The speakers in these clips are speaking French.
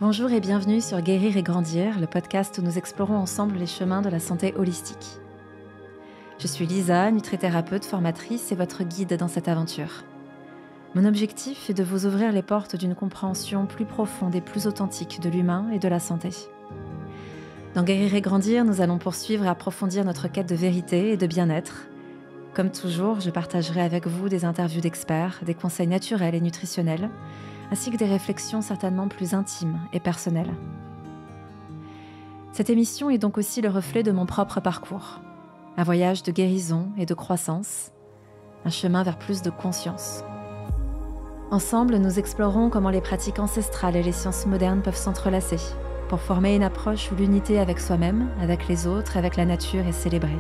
Bonjour et bienvenue sur Guérir et Grandir, le podcast où nous explorons ensemble les chemins de la santé holistique. Je suis Lisa, nutrithérapeute, formatrice et votre guide dans cette aventure. Mon objectif est de vous ouvrir les portes d'une compréhension plus profonde et plus authentique de l'humain et de la santé. Dans Guérir et Grandir, nous allons poursuivre et approfondir notre quête de vérité et de bien-être. Comme toujours, je partagerai avec vous des interviews d'experts, des conseils naturels et nutritionnels, ainsi que des réflexions certainement plus intimes et personnelles. Cette émission est donc aussi le reflet de mon propre parcours. Un voyage de guérison et de croissance, un chemin vers plus de conscience. Ensemble, nous explorons comment les pratiques ancestrales et les sciences modernes peuvent s'entrelacer pour former une approche où l'unité avec soi-même, avec les autres, avec la nature est célébrée.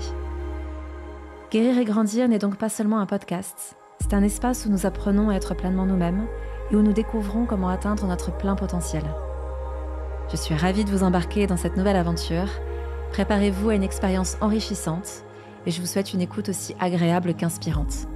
Guérir et Grandir n'est donc pas seulement un podcast, c'est un espace où nous apprenons à être pleinement nous-mêmes et où nous découvrons comment atteindre notre plein potentiel. Je suis ravie de vous embarquer dans cette nouvelle aventure. Préparez-vous à une expérience enrichissante et je vous souhaite une écoute aussi agréable qu'inspirante.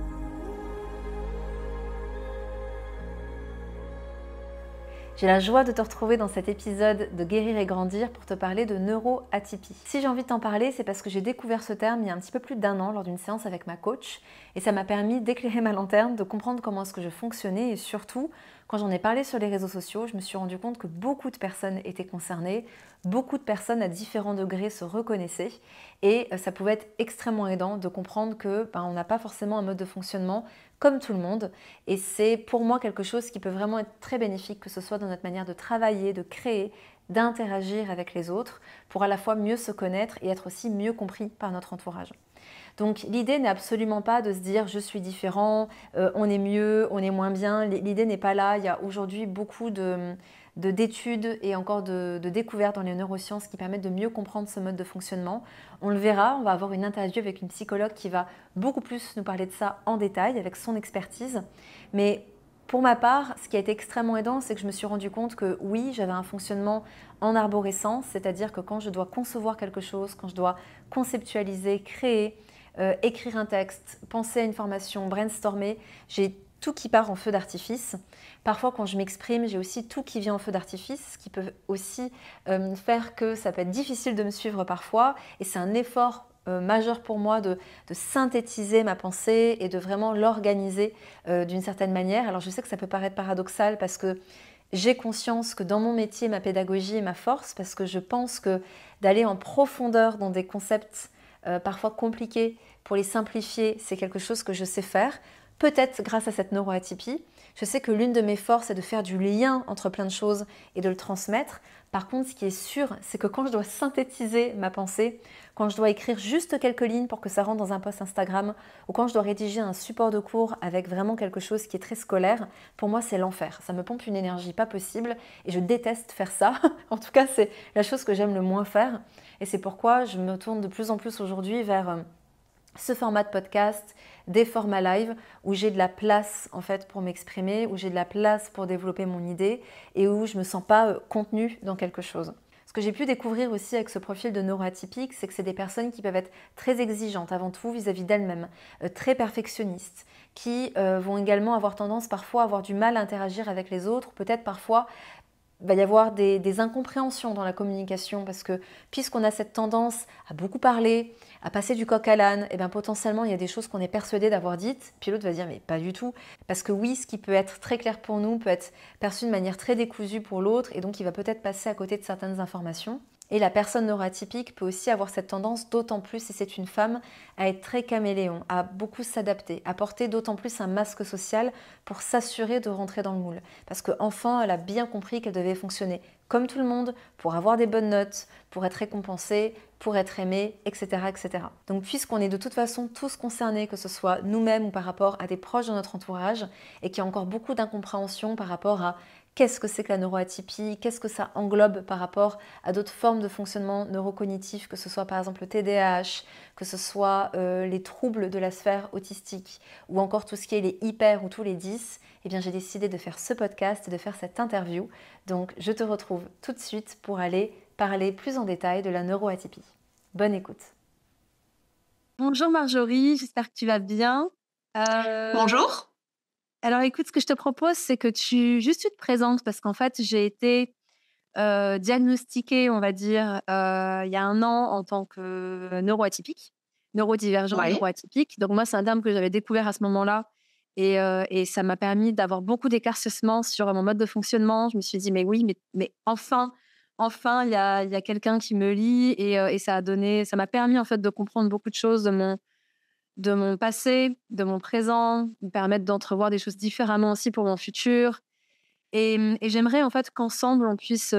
J'ai la joie de te retrouver dans cet épisode de Guérir et Grandir pour te parler de neuroatypie. Si j'ai envie de t'en parler, c'est parce que j'ai découvert ce terme il y a un petit peu plus d'1 an lors d'une séance avec ma coach et ça m'a permis d'éclairer ma lanterne, de comprendre comment est-ce que je fonctionnais et surtout, quand j'en ai parlé sur les réseaux sociaux, je me suis rendu compte que beaucoup de personnes étaient concernées, beaucoup de personnes à différents degrés se reconnaissaient et ça pouvait être extrêmement aidant de comprendre que on n'a pas forcément un mode de fonctionnement comme tout le monde et c'est pour moi quelque chose qui peut vraiment être très bénéfique, que ce soit dans notre manière de travailler, de créer, d'interagir avec les autres pour à la fois mieux se connaître et être aussi mieux compris par notre entourage. Donc l'idée n'est absolument pas de se dire je suis différent, on est mieux, on est moins bien, l'idée n'est pas là. Il y a aujourd'hui beaucoup d'études et encore de découvertes dans les neurosciences qui permettent de mieux comprendre ce mode de fonctionnement. On le verra, on va avoir une interview avec une psychologue qui va beaucoup plus nous parler de ça en détail avec son expertise. Mais pour ma part, ce qui a été extrêmement aidant, c'est que je me suis rendu compte que oui, j'avais un fonctionnement en arborescence, c'est-à-dire que quand je dois concevoir quelque chose, quand je dois conceptualiser, créer, écrire un texte, penser à une formation, brainstormer, j'ai tout qui part en feu d'artifice. Parfois, quand je m'exprime, j'ai aussi tout qui vient en feu d'artifice, ce qui peut aussi faire que ça peut être difficile de me suivre parfois. Et c'est un effort majeur pour moi de synthétiser ma pensée et de vraiment l'organiser d'une certaine manière. Alors, je sais que ça peut paraître paradoxal parce que j'ai conscience que dans mon métier, ma pédagogie est ma force parce que je pense que d'aller en profondeur dans des concepts parfois compliqués, pour les simplifier, c'est quelque chose que je sais faire. Peut-être grâce à cette neuroatypie, je sais que l'une de mes forces est de faire du lien entre plein de choses et de le transmettre. Par contre, ce qui est sûr, c'est que quand je dois synthétiser ma pensée, quand je dois écrire juste quelques lignes pour que ça rentre dans un post Instagram, ou quand je dois rédiger un support de cours avec vraiment quelque chose qui est très scolaire, pour moi c'est l'enfer. Ça me pompe une énergie pas possible et je déteste faire ça. En tout cas, c'est la chose que j'aime le moins faire. Et c'est pourquoi je me tourne de plus en plus aujourd'hui vers ce format de podcast, des formats live où j'ai de la place en fait pour m'exprimer, où j'ai de la place pour développer mon idée et où je ne me sens pas contenue dans quelque chose. Ce que j'ai pu découvrir aussi avec ce profil de neuroatypique, c'est que c'est des personnes qui peuvent être très exigeantes avant tout vis-à-vis d'elles-mêmes, très perfectionnistes, qui vont également avoir tendance parfois à avoir du mal à interagir avec les autres, peut-être parfois il va y avoir des incompréhensions dans la communication parce que puisqu'on a cette tendance à beaucoup parler, à passer du coq à l'âne, et bien potentiellement il y a des choses qu'on est persuadé d'avoir dites, puis l'autre va dire mais pas du tout. Parce que oui, ce qui peut être très clair pour nous peut être perçu de manière très décousue pour l'autre et donc il va peut-être passer à côté de certaines informations. Et la personne neuroatypique peut aussi avoir cette tendance, d'autant plus si c'est une femme, à être très caméléon, à beaucoup s'adapter, à porter d'autant plus un masque social pour s'assurer de rentrer dans le moule. Parce qu'enfant, elle a bien compris qu'elle devait fonctionner comme tout le monde, pour avoir des bonnes notes, pour être récompensée, pour être aimée, etc. etc. Donc puisqu'on est de toute façon tous concernés, que ce soit nous-mêmes ou par rapport à des proches de notre entourage, et qu'il y a encore beaucoup d'incompréhension par rapport à qu'est-ce que c'est que la neuroatypie, qu'est-ce que ça englobe par rapport à d'autres formes de fonctionnement neurocognitif, que ce soit par exemple le TDAH, que ce soit les troubles de la sphère autistique ou encore tout ce qui est les hyper ou tous les 10, eh bien j'ai décidé de faire ce podcast et de faire cette interview. Donc je te retrouve tout de suite pour aller parler plus en détail de la neuroatypie. Bonne écoute. Bonjour Marjorie, j'espère que tu vas bien. Bonjour. Alors écoute, ce que je te propose, c'est que tu te présentes parce qu'en fait, j'ai été diagnostiquée, on va dire, il y a 1 an en tant que neurodivergent, Ouais. neuroatypique. Donc moi, c'est un terme que j'avais découvert à ce moment-là et ça m'a permis d'avoir beaucoup d'éclaircissements sur mon mode de fonctionnement. Je me suis dit: «Mais oui, mais enfin, il y a quelqu'un qui me lit» et ça m'a permis, en fait, de comprendre beaucoup de choses de mon passé, de mon présent, me permettre d'entrevoir des choses différemment aussi pour mon futur. Et j'aimerais en fait qu'ensemble, on puisse,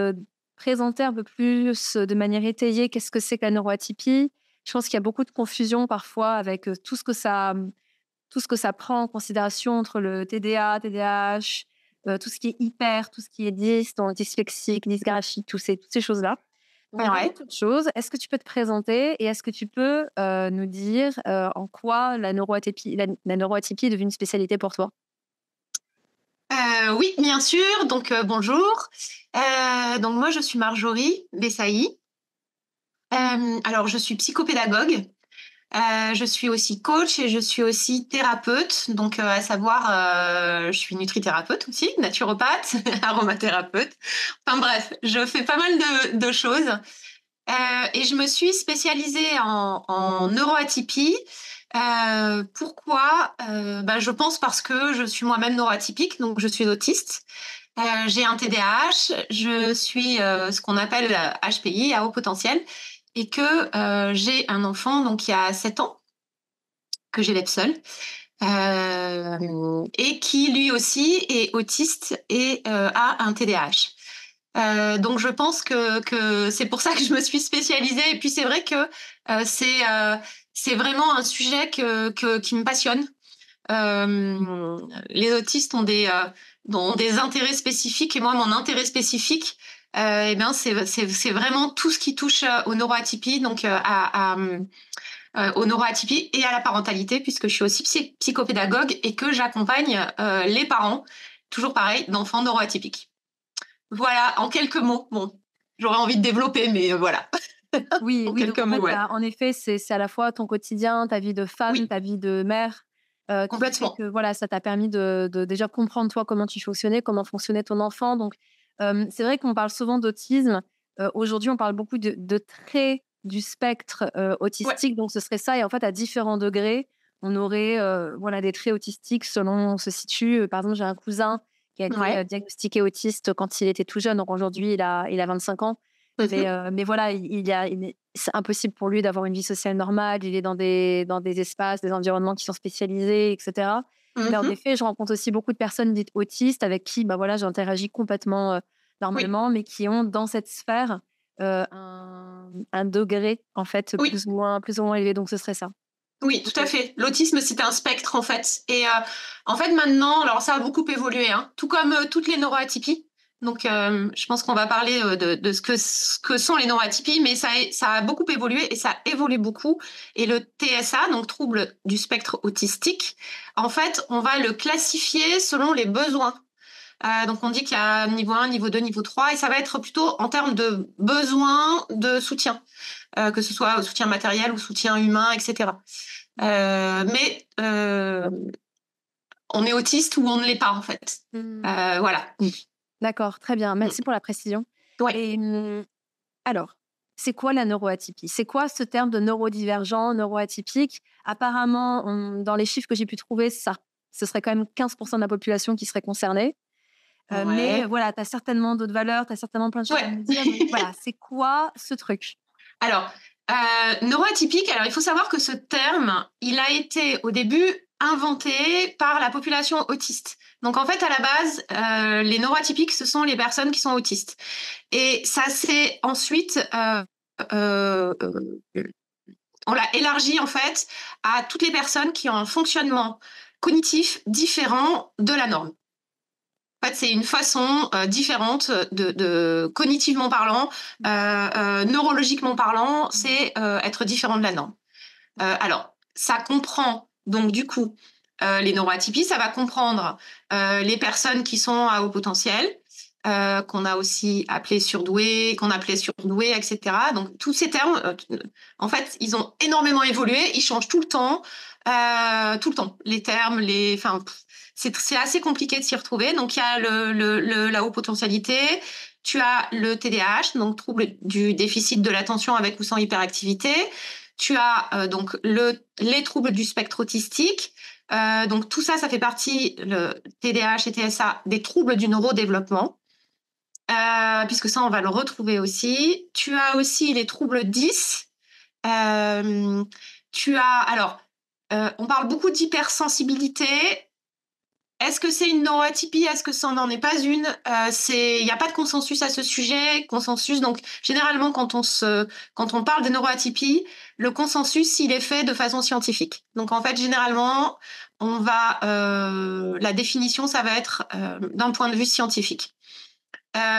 présenter un peu plus, de manière étayée, qu'est-ce que c'est que la neuroatypie. Je pense qu'il y a beaucoup de confusion parfois avec, tout ce que ça prend en considération entre le TDA, TDAH, tout ce qui est hyper, tout ce qui est donc dyslexique, dysgraphique, toutes ces choses-là. Donc avant Ouais. toute chose, est-ce que tu peux te présenter et est-ce que tu peux, nous dire, en quoi la neuroatypie est devenue une spécialité pour toi? Oui, bien sûr. Donc, bonjour. Donc moi, je suis Marjorie Bessaï. Alors je suis psychopédagogue. Je suis aussi coach et je suis aussi thérapeute. Donc, à savoir, je suis nutrithérapeute aussi, naturopathe, aromathérapeute. Enfin bref, je fais pas mal de choses. Et je me suis spécialisée en neuroatypie. Pourquoi? Je pense parce que je suis moi-même neuroatypique, donc je suis autiste. J'ai un TDAH, je suis ce qu'on appelle HPI, à haut potentiel, et que j'ai un enfant donc qui a 7 ans, que j'élève seule, et qui lui aussi est autiste et a un TDAH. Donc je pense que c'est pour ça que je me suis spécialisée. Et puis c'est vrai que c'est vraiment un sujet qui me passionne. Les autistes ont des intérêts spécifiques et moi, mon intérêt spécifique, c'est vraiment tout ce qui touche aux neuroatypies, donc aux neuroatypies et à la parentalité, puisque je suis aussi psychopédagogue et que j'accompagne les parents, toujours pareil, d'enfants neuroatypiques. Voilà, en quelques mots. Bon, j'aurais envie de développer, mais voilà. Oui, En oui, donc quelques en mots, fait, ouais. en effet, c'est à la fois ton quotidien, ta vie de femme, Oui, ta vie de mère, qui fait complètement. que voilà, ça t'a permis de déjà comprendre toi comment tu fonctionnais, comment fonctionnait ton enfant. Donc, c'est vrai qu'on parle souvent d'autisme. Aujourd'hui, on parle beaucoup de traits du spectre, Ouais. autistique, donc ce serait ça et en fait, à différents degrés, on aurait, voilà, des traits autistiques selon où on se situe. Par exemple, j'ai un cousin qui a été, Ouais. diagnostiqué autiste quand il était tout jeune, donc aujourd'hui il a 25 ans. Mais, Mhm. mais voilà, c'est impossible pour lui d'avoir une vie sociale normale. Il est dans des espaces, des environnements qui sont spécialisés, etc. Mais en Mhm. effet, je rencontre aussi beaucoup de personnes dites autistes avec qui bah voilà, j'interagis complètement Oui, normalement, mais qui ont dans cette sphère un degré en fait oui, plus ou moins élevé. Donc ce serait ça. oui, tout Ok. à fait. L'autisme, c'est un spectre, en fait. Et en fait, maintenant, alors ça a beaucoup évolué, hein, tout comme toutes les neuroatypies. Donc, je pense qu'on va parler de ce que sont les neuroatypies, mais ça a beaucoup évolué et ça évolue beaucoup. Et le TSA, donc trouble du spectre autistique, en fait, on va le classifier selon les besoins. Donc on dit qu'il y a niveau 1, niveau 2, niveau 3, et ça va être plutôt en termes de besoins de soutien, que ce soit soutien matériel ou soutien humain, etc. Mais on est autiste ou on ne l'est pas, en fait. Hmm. Voilà. D'accord, très bien. Mm. Merci pour la précision. Ouais. Et alors, c'est quoi la neuroatypie? C'est quoi ce terme de neurodivergent, neuroatypique? Apparemment, dans les chiffres que j'ai pu trouver, ce serait quand même 15% de la population qui serait concernée. Mais Ouais. voilà, tu as certainement d'autres valeurs, tu as certainement plein de choses à Ouais. me dire. Donc voilà, c'est quoi ce truc? Alors, neuroatypique, alors il faut savoir que ce terme, il a été au début inventé par la population autiste. Donc en fait, à la base, les neuroatypiques, ce sont les personnes qui sont autistes. Et ça s'est ensuite, on l'a élargi en fait à toutes les personnes qui ont un fonctionnement cognitif différent de la norme. En fait, c'est une façon différente cognitivement parlant, neurologiquement parlant, c'est être différent de la norme. Alors, ça comprend donc du coup les neuroatypies, ça va comprendre les personnes qui sont à haut potentiel, qu'on a aussi appelé surdoués, qu'on appelait surdoués, etc. Donc tous ces termes, en fait, ils ont énormément évolué, ils changent tout le temps. Les termes, enfin, c'est assez compliqué de s'y retrouver. Donc, il y a la haute potentialité, tu as le TDAH, donc trouble du déficit de l'attention avec ou sans hyperactivité. Tu as donc les troubles du spectre autistique. Donc, tout ça, ça fait partie, le TDAH et TSA, des troubles du neurodéveloppement. Puisque ça, on va le retrouver aussi. Tu as aussi les troubles 10. On parle beaucoup d'hypersensibilité. Est-ce que c'est une neuroatypie? Est-ce que ça n'en est pas une? Il n'y a pas de consensus à ce sujet. Donc, généralement, quand on parle des neuroatypies, le consensus, il est fait de façon scientifique. Donc, en fait, généralement, la définition, ça va être d'un point de vue scientifique.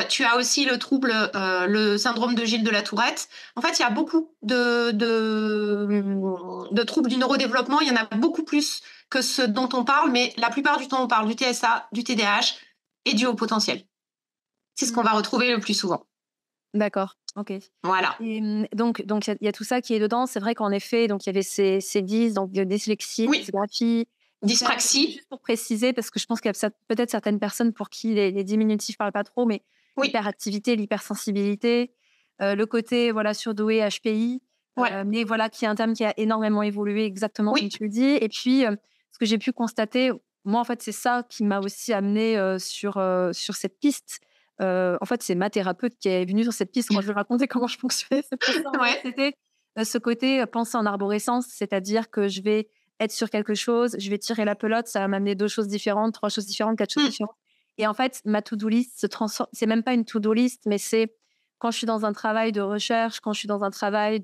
Tu as aussi le syndrome de Gilles de la Tourette. En fait, il y a beaucoup de troubles du neurodéveloppement. Il y en a beaucoup plus que ce dont on parle, mais la plupart du temps, on parle du TSA, du TDAH et du haut potentiel. C'est ce qu'on va retrouver le plus souvent. D'accord, ok. Voilà. Et donc il y a tout ça qui est dedans. C'est vrai qu'en effet, donc il y avait ces 10, donc dyslexie, dysgraphie, dyspraxie. Juste pour préciser, parce que je pense qu'il y a peut-être certaines personnes pour qui les diminutifs parlent pas trop, mais l'hyperactivité, l'hypersensibilité, le côté surdoué, HPI, mais qui est un terme qui a énormément évolué exactement comme tu le dis. Et puis, ce que j'ai pu constater, moi en fait, c'est ça qui m'a aussi amenée sur cette piste. En fait, c'est ma thérapeute qui est venue sur cette piste quand je lui racontais comment je fonctionnais. C'était ce côté penser en arborescence, c'est-à-dire que je vais être sur quelque chose, je vais tirer la pelote, ça va m'amener 2 choses différentes, 3 choses différentes, 4 choses différentes. Et en fait, ma to-do list se transforme. C'est même pas une to-do list, mais c'est quand je suis dans un travail de recherche, quand je suis dans un travail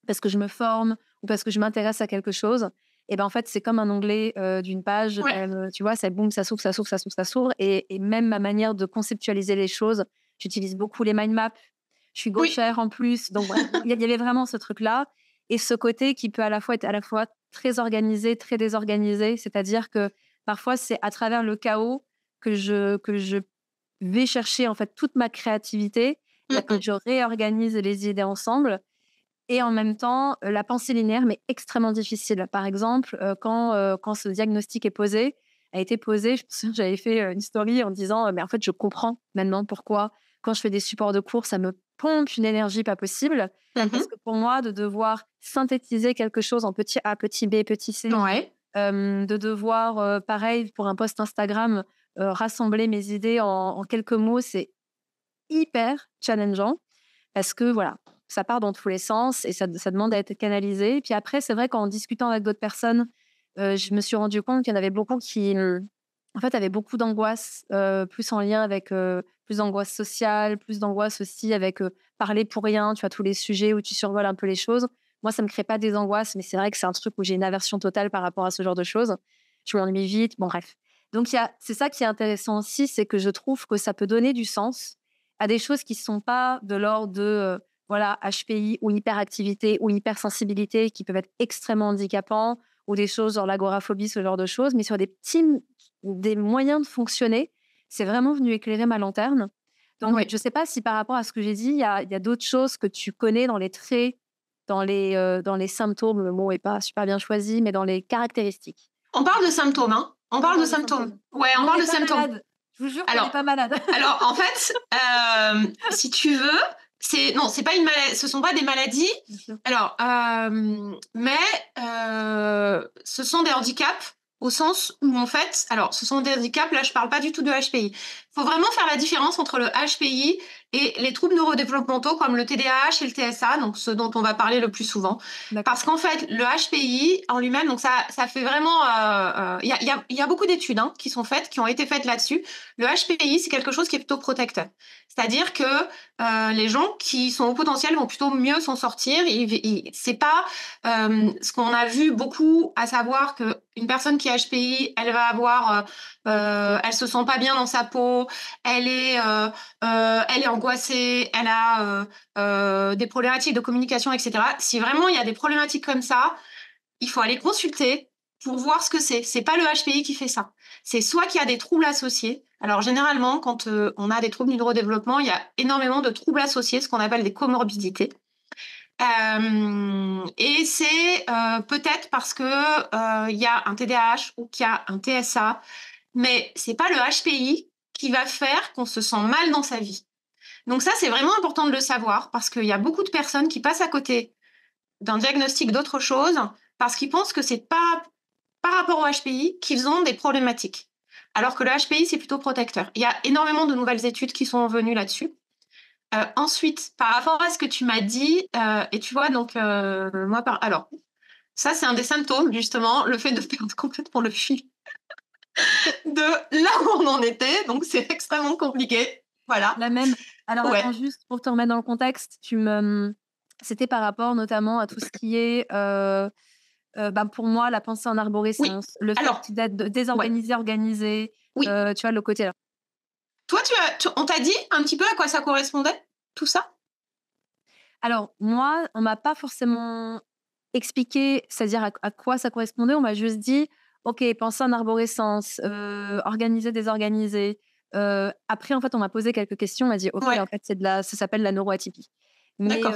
parce que je me forme ou parce que je m'intéresse à quelque chose. Et ben en fait, c'est comme un onglet d'une page. Tu vois, ça boum, ça s'ouvre, ça s'ouvre, ça s'ouvre, ça s'ouvre. Et même ma manière de conceptualiser les choses, j'utilise beaucoup les mind maps. Je suis gauchère en plus, donc il y avait vraiment ce truc-là. Et ce côté qui peut à la fois être très organisé, très désorganisé, c'est-à-dire que parfois c'est à travers le chaos que je vais chercher en fait toute ma créativité, que je réorganise les idées ensemble. Et en même temps, la pensée linéaire m'est extrêmement difficile. Par exemple, quand ce diagnostic est posé, a été posé, je me souviens, j'avais fait une story en disant mais en fait je comprends maintenant pourquoi quand je fais des supports de cours ça me pompe une énergie pas possible, parce que pour moi de devoir synthétiser quelque chose en petit A, petit B, petit C, de devoir pareil pour un post Instagram rassembler mes idées en quelques mots, c'est hyper challengeant parce que ça part dans tous les sens et ça demande à être canalisé. Puis après, c'est vrai qu'en discutant avec d'autres personnes, je me suis rendu compte qu'il y en avait beaucoup qui, en fait, avaient beaucoup d'angoisse, plus en lien avec plus d'angoisse sociale, plus d'angoisse aussi avec parler pour rien, tu vois, tous les sujets où tu survoles un peu les choses. Moi, ça ne me crée pas des angoisses, mais c'est vrai que c'est un truc où j'ai une aversion totale par rapport à ce genre de choses. Je m'ennuie vite, bon bref. Donc, c'est ça qui est intéressant aussi, c'est que je trouve que ça peut donner du sens à des choses qui ne sont pas de l'ordre de HPI ou hyperactivité ou hypersensibilité qui peuvent être extrêmement handicapants, ou des choses genre l'agoraphobie, ce genre de choses, mais sur des moyens de fonctionner, c'est vraiment venu éclairer ma lanterne. Donc, je ne sais pas si par rapport à ce que j'ai dit, il y a d'autres choses que tu connais dans les traits, dans les symptômes, le mot n'est pas super bien choisi, mais dans les caractéristiques. On parle de symptômes, hein. On parle de symptômes. Ouais, on parle de symptômes. Malade. Je vous jure qu'on n'est pas malade. Alors, en fait, si tu veux, c'est pas une maladie, ce sont pas des maladies. Alors, ce sont des handicaps au sens où, en fait, alors, ce sont des handicaps, là, je parle pas du tout de HPI. Il faut vraiment faire la différence entre le HPI et les troubles neurodéveloppementaux comme le TDAH et le TSA, donc ceux dont on va parler le plus souvent. Parce qu'en fait, le HPI en lui-même, donc ça fait vraiment... Il y a beaucoup d'études qui sont faites, qui ont été faites là-dessus. Le HPI, c'est quelque chose qui est plutôt protecteur. C'est-à-dire que les gens qui sont au potentiel vont plutôt mieux s'en sortir. C'est pas ce qu'on a vu beaucoup, à savoir qu'une personne qui est HPI, elle va avoir... elle se sent pas bien dans sa peau, elle est angoissée, elle a des problématiques de communication, etc. Si vraiment il y a des problématiques comme ça, il faut aller consulter pour voir ce que c'est. C'est pas le HPI qui fait ça. C'est soit qu'il y a des troubles associés. Alors généralement, quand on a des troubles du neurodéveloppement, il y a énormément de troubles associés, ce qu'on appelle des comorbidités. Et c'est peut-être parce que il y a un TDAH ou qu'il y a un TSA, mais c'est pas le HPI qui va faire qu'on se sent mal dans sa vie. Donc ça, c'est vraiment important de le savoir parce qu'il y a beaucoup de personnes qui passent à côté d'un diagnostic d'autre chose parce qu'ils pensent que c'est pas par rapport au HPI qu'ils ont des problématiques. Alors que le HPI, c'est plutôt protecteur. Il y a énormément de nouvelles études qui sont venues là-dessus. Ensuite, par rapport à ce que tu m'as dit, et tu vois, donc, alors, ça, c'est un des symptômes, justement, le fait de perdre complètement le fil de là où on en était. Donc, c'est extrêmement compliqué. Voilà. La même. Alors, Ouais. attends, juste pour te remettre dans le contexte, c'était par rapport notamment à tout ce qui est, pour moi, la pensée en Oui. arborescence, le fait Alors, d'être ouais. désorganisé, organisé, Oui. tu vois, le côté là. Toi, on t'a dit un petit peu à quoi ça correspondait, tout ça? Alors, moi, on m'a pas forcément expliqué, c'est-à-dire à quoi ça correspondait. On m'a juste dit: «OK, pensée en arborescence, organisé, désorganisé». Après, en fait, on m'a posé quelques questions. On m'a dit: «OK, Ouais. en fait, ça s'appelle la neuroatypie». D'accord.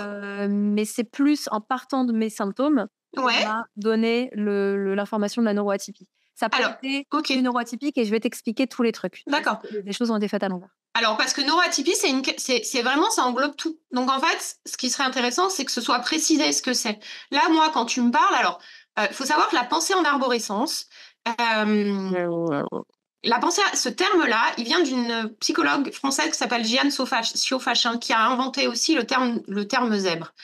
Mais c'est plus en partant de mes symptômes qu'on Ouais. m'a donné l'information de la neuroatypie. Ça n'a pas Alors, été: ok. «Tu es neuroatypique et je vais t'expliquer tous les trucs». D'accord. Les choses ont été faites à l'envers. Alors, parce que neuroatypie, c'est vraiment, ça englobe tout. Donc, en fait, ce qui serait intéressant, c'est que ce soit précisé ce que c'est. Là, moi, quand tu me parles, alors, il faut savoir que la pensée en arborescence, la pensée, ce terme-là, il vient d'une psychologue française qui s'appelle Jeanne Siofachin, qui a inventé aussi le terme zèbre.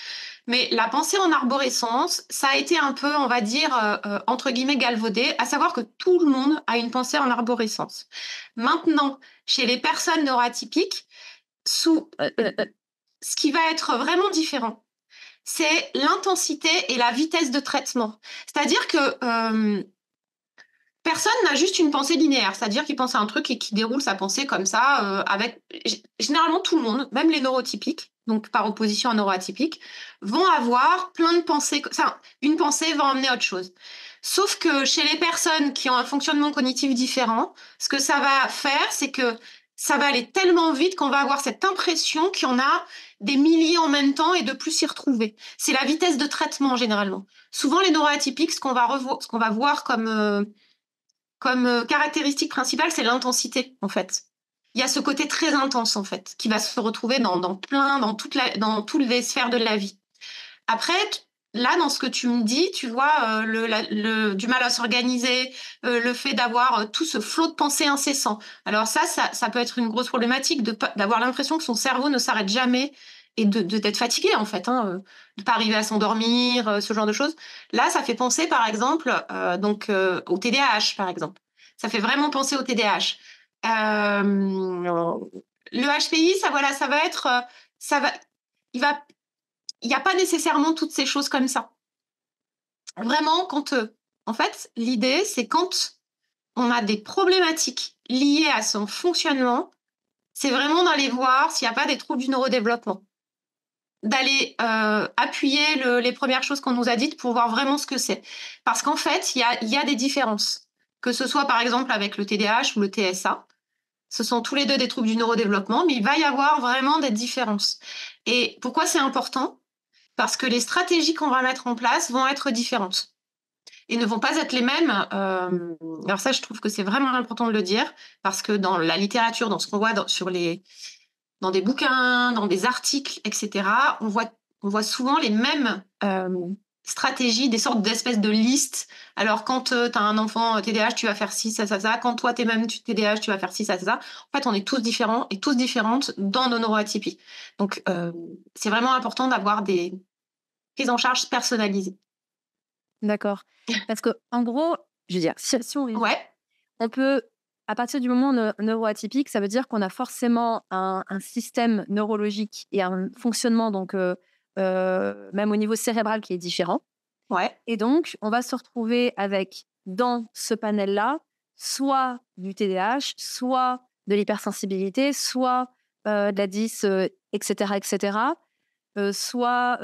Mais la pensée en arborescence, ça a été un peu, on va dire, entre guillemets, galvaudé, à savoir que tout le monde a une pensée en arborescence. Maintenant, chez les personnes neuroatypiques, ce qui va être vraiment différent, c'est l'intensité et la vitesse de traitement. C'est-à-dire que personne n'a juste une pensée linéaire, c'est-à-dire qu'il pense à un truc et qui déroule sa pensée comme ça, généralement tout le monde, même les neurotypiques, donc par opposition à neuroatypiques, vont avoir plein de pensées. Enfin, une pensée va emmener autre chose. Sauf que chez les personnes qui ont un fonctionnement cognitif différent, ce que ça va faire, c'est que ça va aller tellement vite qu'on va avoir cette impression qu'il y en a des milliers en même temps et de plus s'y retrouver. C'est la vitesse de traitement généralement. Souvent les neuroatypiques, ce qu'on va voir comme caractéristique principale, c'est l'intensité, en fait. Il y a ce côté très intense, en fait, qui va se retrouver dans toutes les sphères de la vie. Après, là, dans ce que tu me dis, tu vois, du mal à s'organiser, le fait d'avoir tout ce flot de pensée incessant. Alors ça peut être une grosse problématique d'avoir l'impression que son cerveau ne s'arrête jamais et d'être fatigué, en fait, hein, de pas arriver à s'endormir, ce genre de choses. Là, ça fait penser, par exemple, au TDAH, par exemple. Ça fait vraiment penser au TDAH. Le HPI, ça va être, ça va, il n'y a pas nécessairement toutes ces choses comme ça. Vraiment, en fait, l'idée, c'est quand on a des problématiques liées à son fonctionnement, c'est vraiment d'aller voir s'il n'y a pas des troubles du neurodéveloppement. D'aller appuyer les premières choses qu'on nous a dites pour voir vraiment ce que c'est. Parce qu'en fait, il y a des différences. Que ce soit par exemple avec le TDAH ou le TSA, ce sont tous les deux des troubles du neurodéveloppement, mais il va y avoir vraiment des différences. Et pourquoi c'est important? Parce que les stratégies qu'on va mettre en place vont être différentes et ne vont pas être les mêmes. Alors ça, je trouve que c'est vraiment important de le dire, parce que dans la littérature, dans ce qu'on voit dans des bouquins, dans des articles, etc., on voit souvent les mêmes stratégies, des sortes d'espèces de listes. Alors, quand tu as un enfant TDAH, tu vas faire ci, ça, ça, ça. Quand toi, tu es même TDAH, tu vas faire ci, ça, ça, ça. En fait, on est tous différents et tous différentes dans nos neuroatypies. Donc, c'est vraiment important d'avoir des prises en charge personnalisées. D'accord. Parce que en gros, je veux dire, si on résume, Ouais, on peut, à partir du moment neuroatypique, ça veut dire qu'on a forcément un système neurologique et un fonctionnement, donc même au niveau cérébral, qui est différent. ouais, Et donc, on va se retrouver avec, dans ce panel-là, soit du TDAH, soit de l'hypersensibilité, soit de la DIS, etc., etc. Soit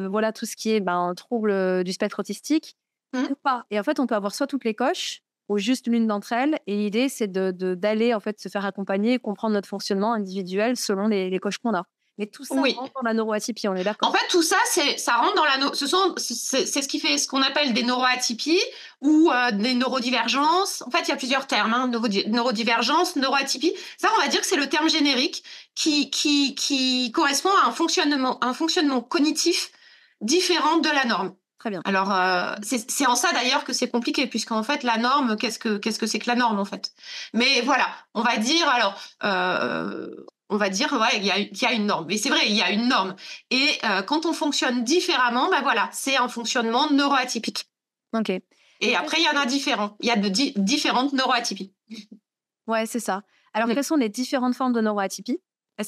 voilà, tout ce qui est trouble du spectre autistique, ou pas. Et en fait, on peut avoir soit toutes les coches ou juste l'une d'entre elles. Et l'idée, c'est d'aller en fait se faire accompagner et comprendre notre fonctionnement individuel selon les coches qu'on a. Mais tout ça Oui. rentre dans la neuroatypie, on est d'accord? En fait, tout ça, ça rentre dans la c'est ce qui fait ce qu'on appelle des neuroatypies ou des neurodivergences. En fait, il y a plusieurs termes, hein, neurodivergence, neuroatypie. Ça, on va dire que c'est le terme générique qui correspond à un fonctionnement cognitif différent de la norme. Très bien. Alors, c'est en ça d'ailleurs que c'est compliqué, puisqu'en fait, la norme, qu'est-ce que c'est que la norme, en fait? Mais voilà, on va dire, alors, ouais, il y a une norme. Mais c'est vrai, il y a une norme. Et quand on fonctionne différemment, ben voilà, c'est un fonctionnement neuroatypique. OK. Et après, il y en a différents. Il y a différentes neuroatypies. Ouais, c'est ça. Alors, Mm. quelles sont les différentes formes de neuroatypie?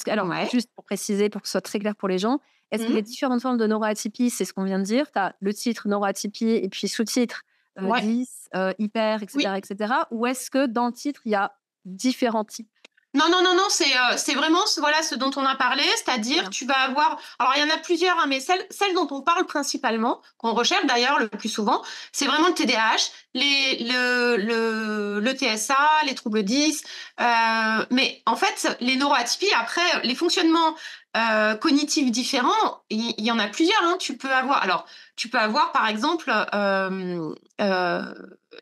Alors, Ouais. juste pour préciser, pour que ce soit très clair pour les gens, est-ce que les Mm. différentes formes de neuroatypie, c'est ce qu'on vient de dire? Tu as le titre neuroatypie et puis sous-titre Ouais. 10, hyper, Oui. etc., etc. Ou est-ce que dans le titre, il y a différents types? Non, non, non, non, c'est vraiment voilà, ce dont on a parlé, Très c'est-à-dire bien. tu vas avoir. Alors, il y en a plusieurs, hein, mais celle dont on parle principalement, qu'on recherche d'ailleurs le plus souvent, c'est vraiment le TDAH, le TSA, les troubles 10. Mais en fait, les neuroatypies, après, les fonctionnements cognitifs différents, il y en a plusieurs. Hein. Tu peux avoir, par exemple,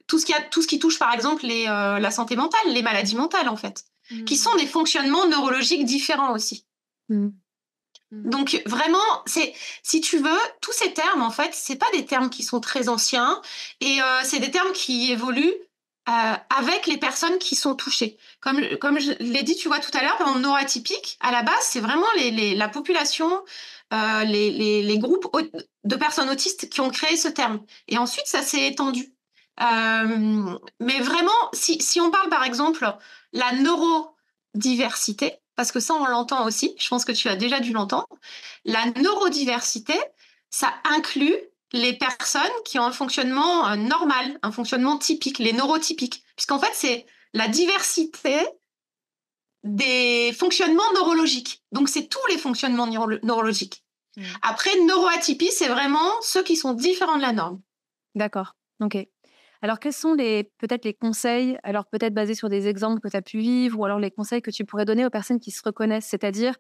tout ce qui touche, par exemple, la santé mentale, les maladies mentales, en fait qui sont des fonctionnements neurologiques différents aussi. Mmh. Mmh. Donc vraiment, si tu veux, tous ces termes, en fait, c'est pas des termes qui sont très anciens et c'est des termes qui évoluent avec les personnes qui sont touchées. Comme je l'ai dit, tu vois, tout à l'heure, en neuroatypique, à la base, c'est vraiment la population, les groupes de personnes autistes qui ont créé ce terme. Et ensuite, ça s'est étendu. Mais vraiment, si on parle, par exemple, la neurodiversité, parce que ça, on l'entend aussi, je pense que tu as déjà dû l'entendre, la neurodiversité, ça inclut les personnes qui ont un fonctionnement normal, un fonctionnement typique, les neurotypiques. Puisqu'en fait, c'est la diversité des fonctionnements neurologiques. Donc, c'est tous les fonctionnements neurologiques. Après, neuroatypie, c'est vraiment ceux qui sont différents de la norme. D'accord, OK. Alors, quels sont peut-être les conseils, alors peut-être basés sur des exemples que tu as pu vivre, ou alors les conseils que tu pourrais donner aux personnes qui se reconnaissent? C'est-à-dire,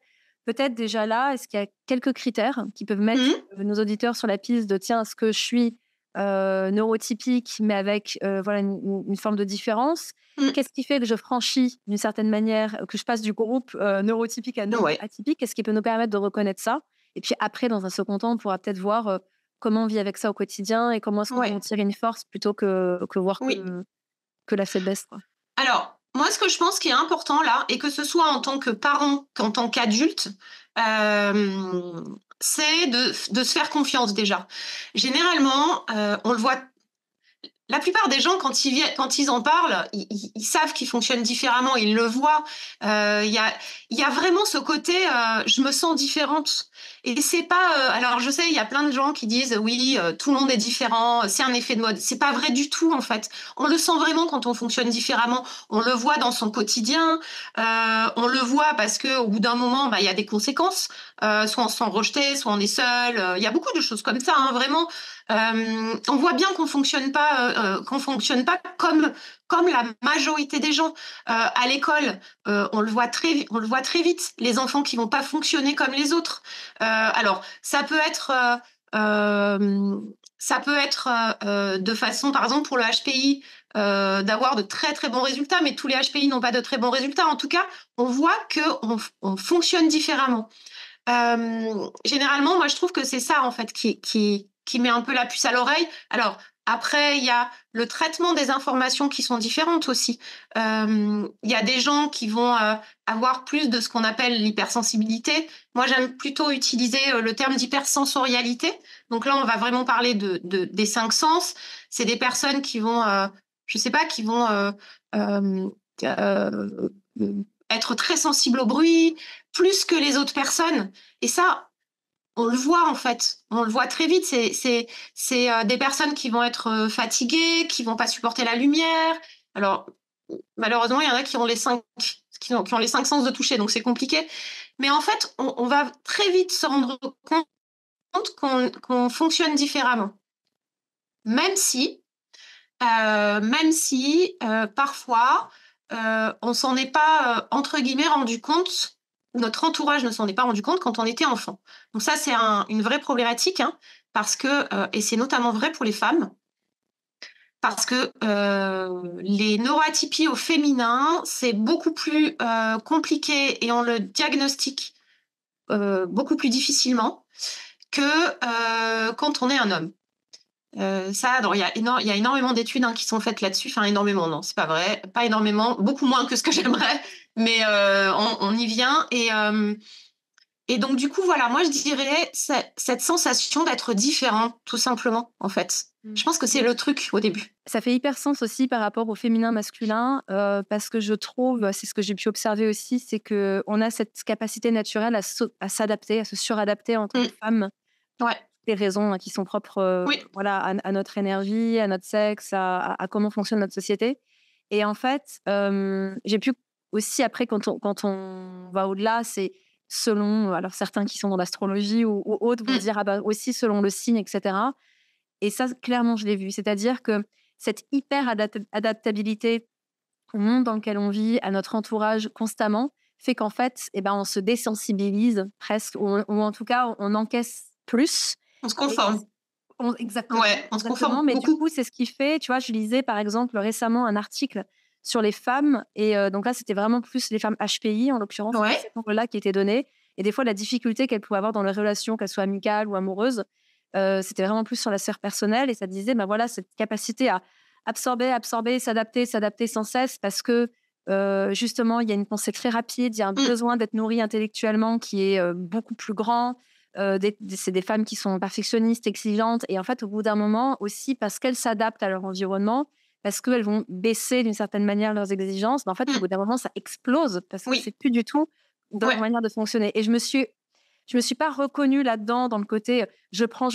peut-être déjà là, est-ce qu'il y a quelques critères qui peuvent mettre Mmh. nos auditeurs sur la piste de tiens, est-ce que je suis neurotypique, mais avec voilà, une forme de différence? Mmh. Qu'est-ce qui fait que je franchis d'une certaine manière, que je passe du groupe neurotypique à Ouais. neuroatypique? Qu'est-ce qui peut nous permettre de reconnaître ça? Et puis après, dans un second temps, on pourra peut-être voir comment on vit avec ça au quotidien et comment est-ce qu'on peut en Ouais. tirer une force plutôt que voir Oui. que la faiblesse, quoi. Alors, moi, ce que je pense qui est important là, et que ce soit en tant que parent qu'en tant qu'adulte, c'est de se faire confiance déjà. Généralement, on le voit. La plupart des gens, quand ils en parlent, ils savent qu'ils fonctionnent différemment, ils le voient. Il y a vraiment ce côté, je me sens différente. Et c'est pas. Alors, je sais, il y a plein de gens qui disent, oui, tout le monde est différent, c'est un effet de mode. C'est pas vrai du tout, en fait. On le sent vraiment quand on fonctionne différemment. On le voit dans son quotidien. On le voit parce que au bout d'un moment, bah, il y a des conséquences. Soit on se sent rejeté, soit on est seul. Il y a beaucoup de choses comme ça, hein, vraiment. On voit bien qu'on fonctionne pas comme la majorité des gens à l'école. On le voit très vite. Les enfants qui vont pas fonctionner comme les autres. Alors ça peut être de façon, par exemple pour le HPI, d'avoir de très très bons résultats, mais tous les HPI n'ont pas de très bons résultats. En tout cas, on voit que on fonctionne différemment. Généralement, moi, je trouve que c'est ça, en fait, qui met un peu la puce à l'oreille. Alors, après, il y a le traitement des informations qui sont différentes aussi. Il y a des gens qui vont avoir plus de ce qu'on appelle l'hypersensibilité. Moi, j'aime plutôt utiliser le terme d'hypersensorialité. Donc là, on va vraiment parler des 5 sens. C'est des personnes qui vont, je sais pas, qui vont euh, euh, être très sensibles au bruit, plus que les autres personnes. Et ça, on le voit en fait. On le voit très vite. C'est des personnes qui vont être fatiguées, qui vont pas supporter la lumière. Alors, malheureusement, il y en a qui ont qui ont les 5 sens de toucher, donc c'est compliqué. Mais en fait, on va très vite se rendre compte qu'on fonctionne différemment. Même si, parfois, on s'en est pas, entre guillemets, rendu compte où notre entourage ne s'en est pas rendu compte quand on était enfant. Donc ça, c'est une vraie problématique, hein, parce que, et c'est notamment vrai pour les femmes, parce que les neuroatypies au féminin, c'est beaucoup plus compliqué et on le diagnostique beaucoup plus difficilement que quand on est un homme. Alors, il y a énormément d'études qui sont faites là-dessus. Enfin, énormément, non, c'est pas vrai. Pas énormément, beaucoup moins que ce que j'aimerais, mais on y vient. Et donc, du coup, voilà, moi, je dirais cette sensation d'être différent, tout simplement, en fait. Je pense que c'est le truc au début. Ça fait hyper sens aussi par rapport au féminin-masculin, parce que je trouve, c'est ce que j'ai pu observer aussi, c'est qu'on a cette capacité naturelle à s'adapter, à se suradapter en tant que femme. Ouais. Des raisons qui sont propres Oui. voilà, à notre énergie, à notre sexe, à comment fonctionne notre société. Et en fait, j'ai pu aussi, après, quand on va au-delà, c'est selon, alors certains qui sont dans l'astrologie ou autres vont dire bah, aussi selon le signe, etc. Et ça, clairement, je l'ai vu. C'est-à-dire que cette hyper-adaptabilité au monde dans lequel on vit, à notre entourage constamment, fait qu'en fait, on se désensibilise presque, ou en tout cas, on encaisse plus. On se conforme. Exactement. Ouais, on se conforme mais beaucoup. Du coup, c'est ce qui fait, tu vois, je lisais par exemple récemment un article sur les femmes, et donc là, c'était vraiment plus les femmes HPI, en l'occurrence, cet angle-là qui était donné, et des fois, la difficulté qu'elles pouvaient avoir dans leurs relations, qu'elles soient amicales ou amoureuses, c'était vraiment plus sur la sphère personnelle, et ça disait, voilà, cette capacité à absorber, s'adapter sans cesse, parce que justement, il y a une pensée très rapide, il y a un besoin d'être nourri intellectuellement qui est beaucoup plus grand. C'est des femmes qui sont perfectionnistes, exigeantes, et en fait, au bout d'un moment aussi, parce qu'elles s'adaptent à leur environnement, parce qu'elles vont baisser d'une certaine manière leurs exigences, en fait, au bout d'un moment, ça explose, parce que c'est plus du tout dans leur manière de fonctionner. Et je me suis pas reconnue là-dedans, dans le côté je prends,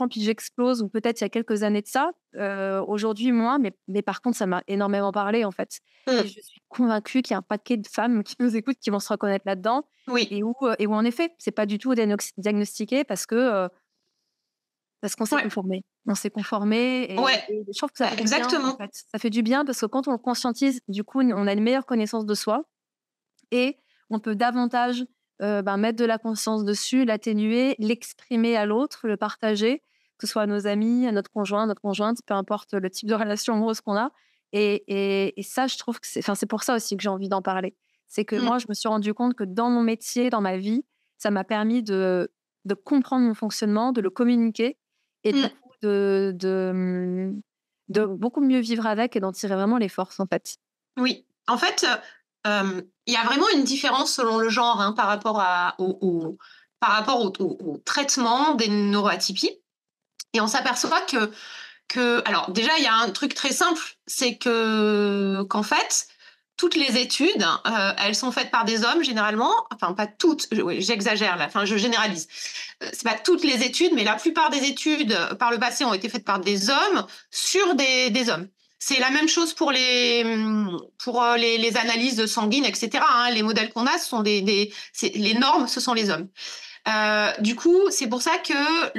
puis j'explose, ou peut-être il y a quelques années de ça. Aujourd'hui, moins, mais par contre, ça m'a énormément parlé, en fait. Et je suis convaincue qu'il y a un paquet de femmes qui nous écoutent qui vont se reconnaître là-dedans. Et où, en effet, c'est pas du tout diagnostiqué parce qu'on s'est conformé. On s'est conformé, et je trouve que ça fait du bien, en fait. Ça fait du bien parce que quand on le conscientise, du coup, on a une meilleure connaissance de soi, et on peut davantage mettre de la conscience dessus, l'atténuer, l'exprimer à l'autre, le partager, que ce soit à nos amis, à notre conjoint, notre conjointe, peu importe le type de relation amoureuse qu'on a. Et ça, je trouve que c'est pour ça aussi que j'ai envie d'en parler. C'est que moi, je me suis rendu compte que dans mon métier, dans ma vie, ça m'a permis de comprendre mon fonctionnement, de le communiquer, et du coup, de beaucoup mieux vivre avec, et d'en tirer vraiment les forces, en fait. Oui, en fait, il y a vraiment une différence selon le genre, par rapport au traitement des neuroatypies. Et on s'aperçoit alors déjà, il y a un truc très simple, c'est qu'en fait, toutes les études, elles sont faites par des hommes généralement. Enfin, pas toutes, j'exagère là, enfin, je généralise. C'est pas toutes les études, mais la plupart des études par le passé ont été faites par des hommes sur des hommes. C'est la même chose pour les analyses sanguines, etc. Les modèles qu'on a, ce sont les normes, ce sont les hommes. Du coup, c'est pour ça que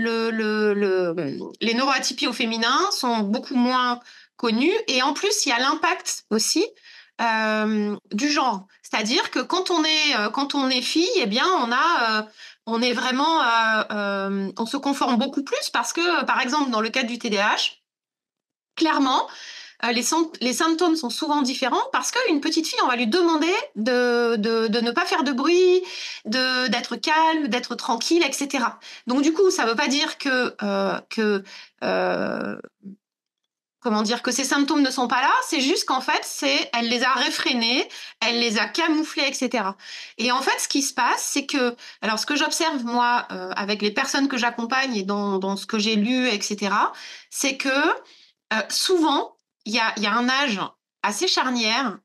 les neuroatypies au féminin sont beaucoup moins connues. Et en plus, il y a l'impact aussi du genre. C'est-à-dire que quand on est fille, eh bien, on est vraiment, on se conforme beaucoup plus parce que, par exemple, dans le cadre du TDAH, clairement, les symptômes sont souvent différents parce qu'une petite fille, on va lui demander de ne pas faire de bruit, d'être calme, d'être tranquille, etc. Donc du coup, ça ne veut pas dire que ces symptômes ne sont pas là, c'est juste qu'en fait, elle les a réfrénés, elle les a camouflés, etc. Et en fait, ce qui se passe, c'est que, alors ce que j'observe moi avec les personnes que j'accompagne et dans ce que j'ai lu, etc., c'est que souvent, il y a un âge assez charnière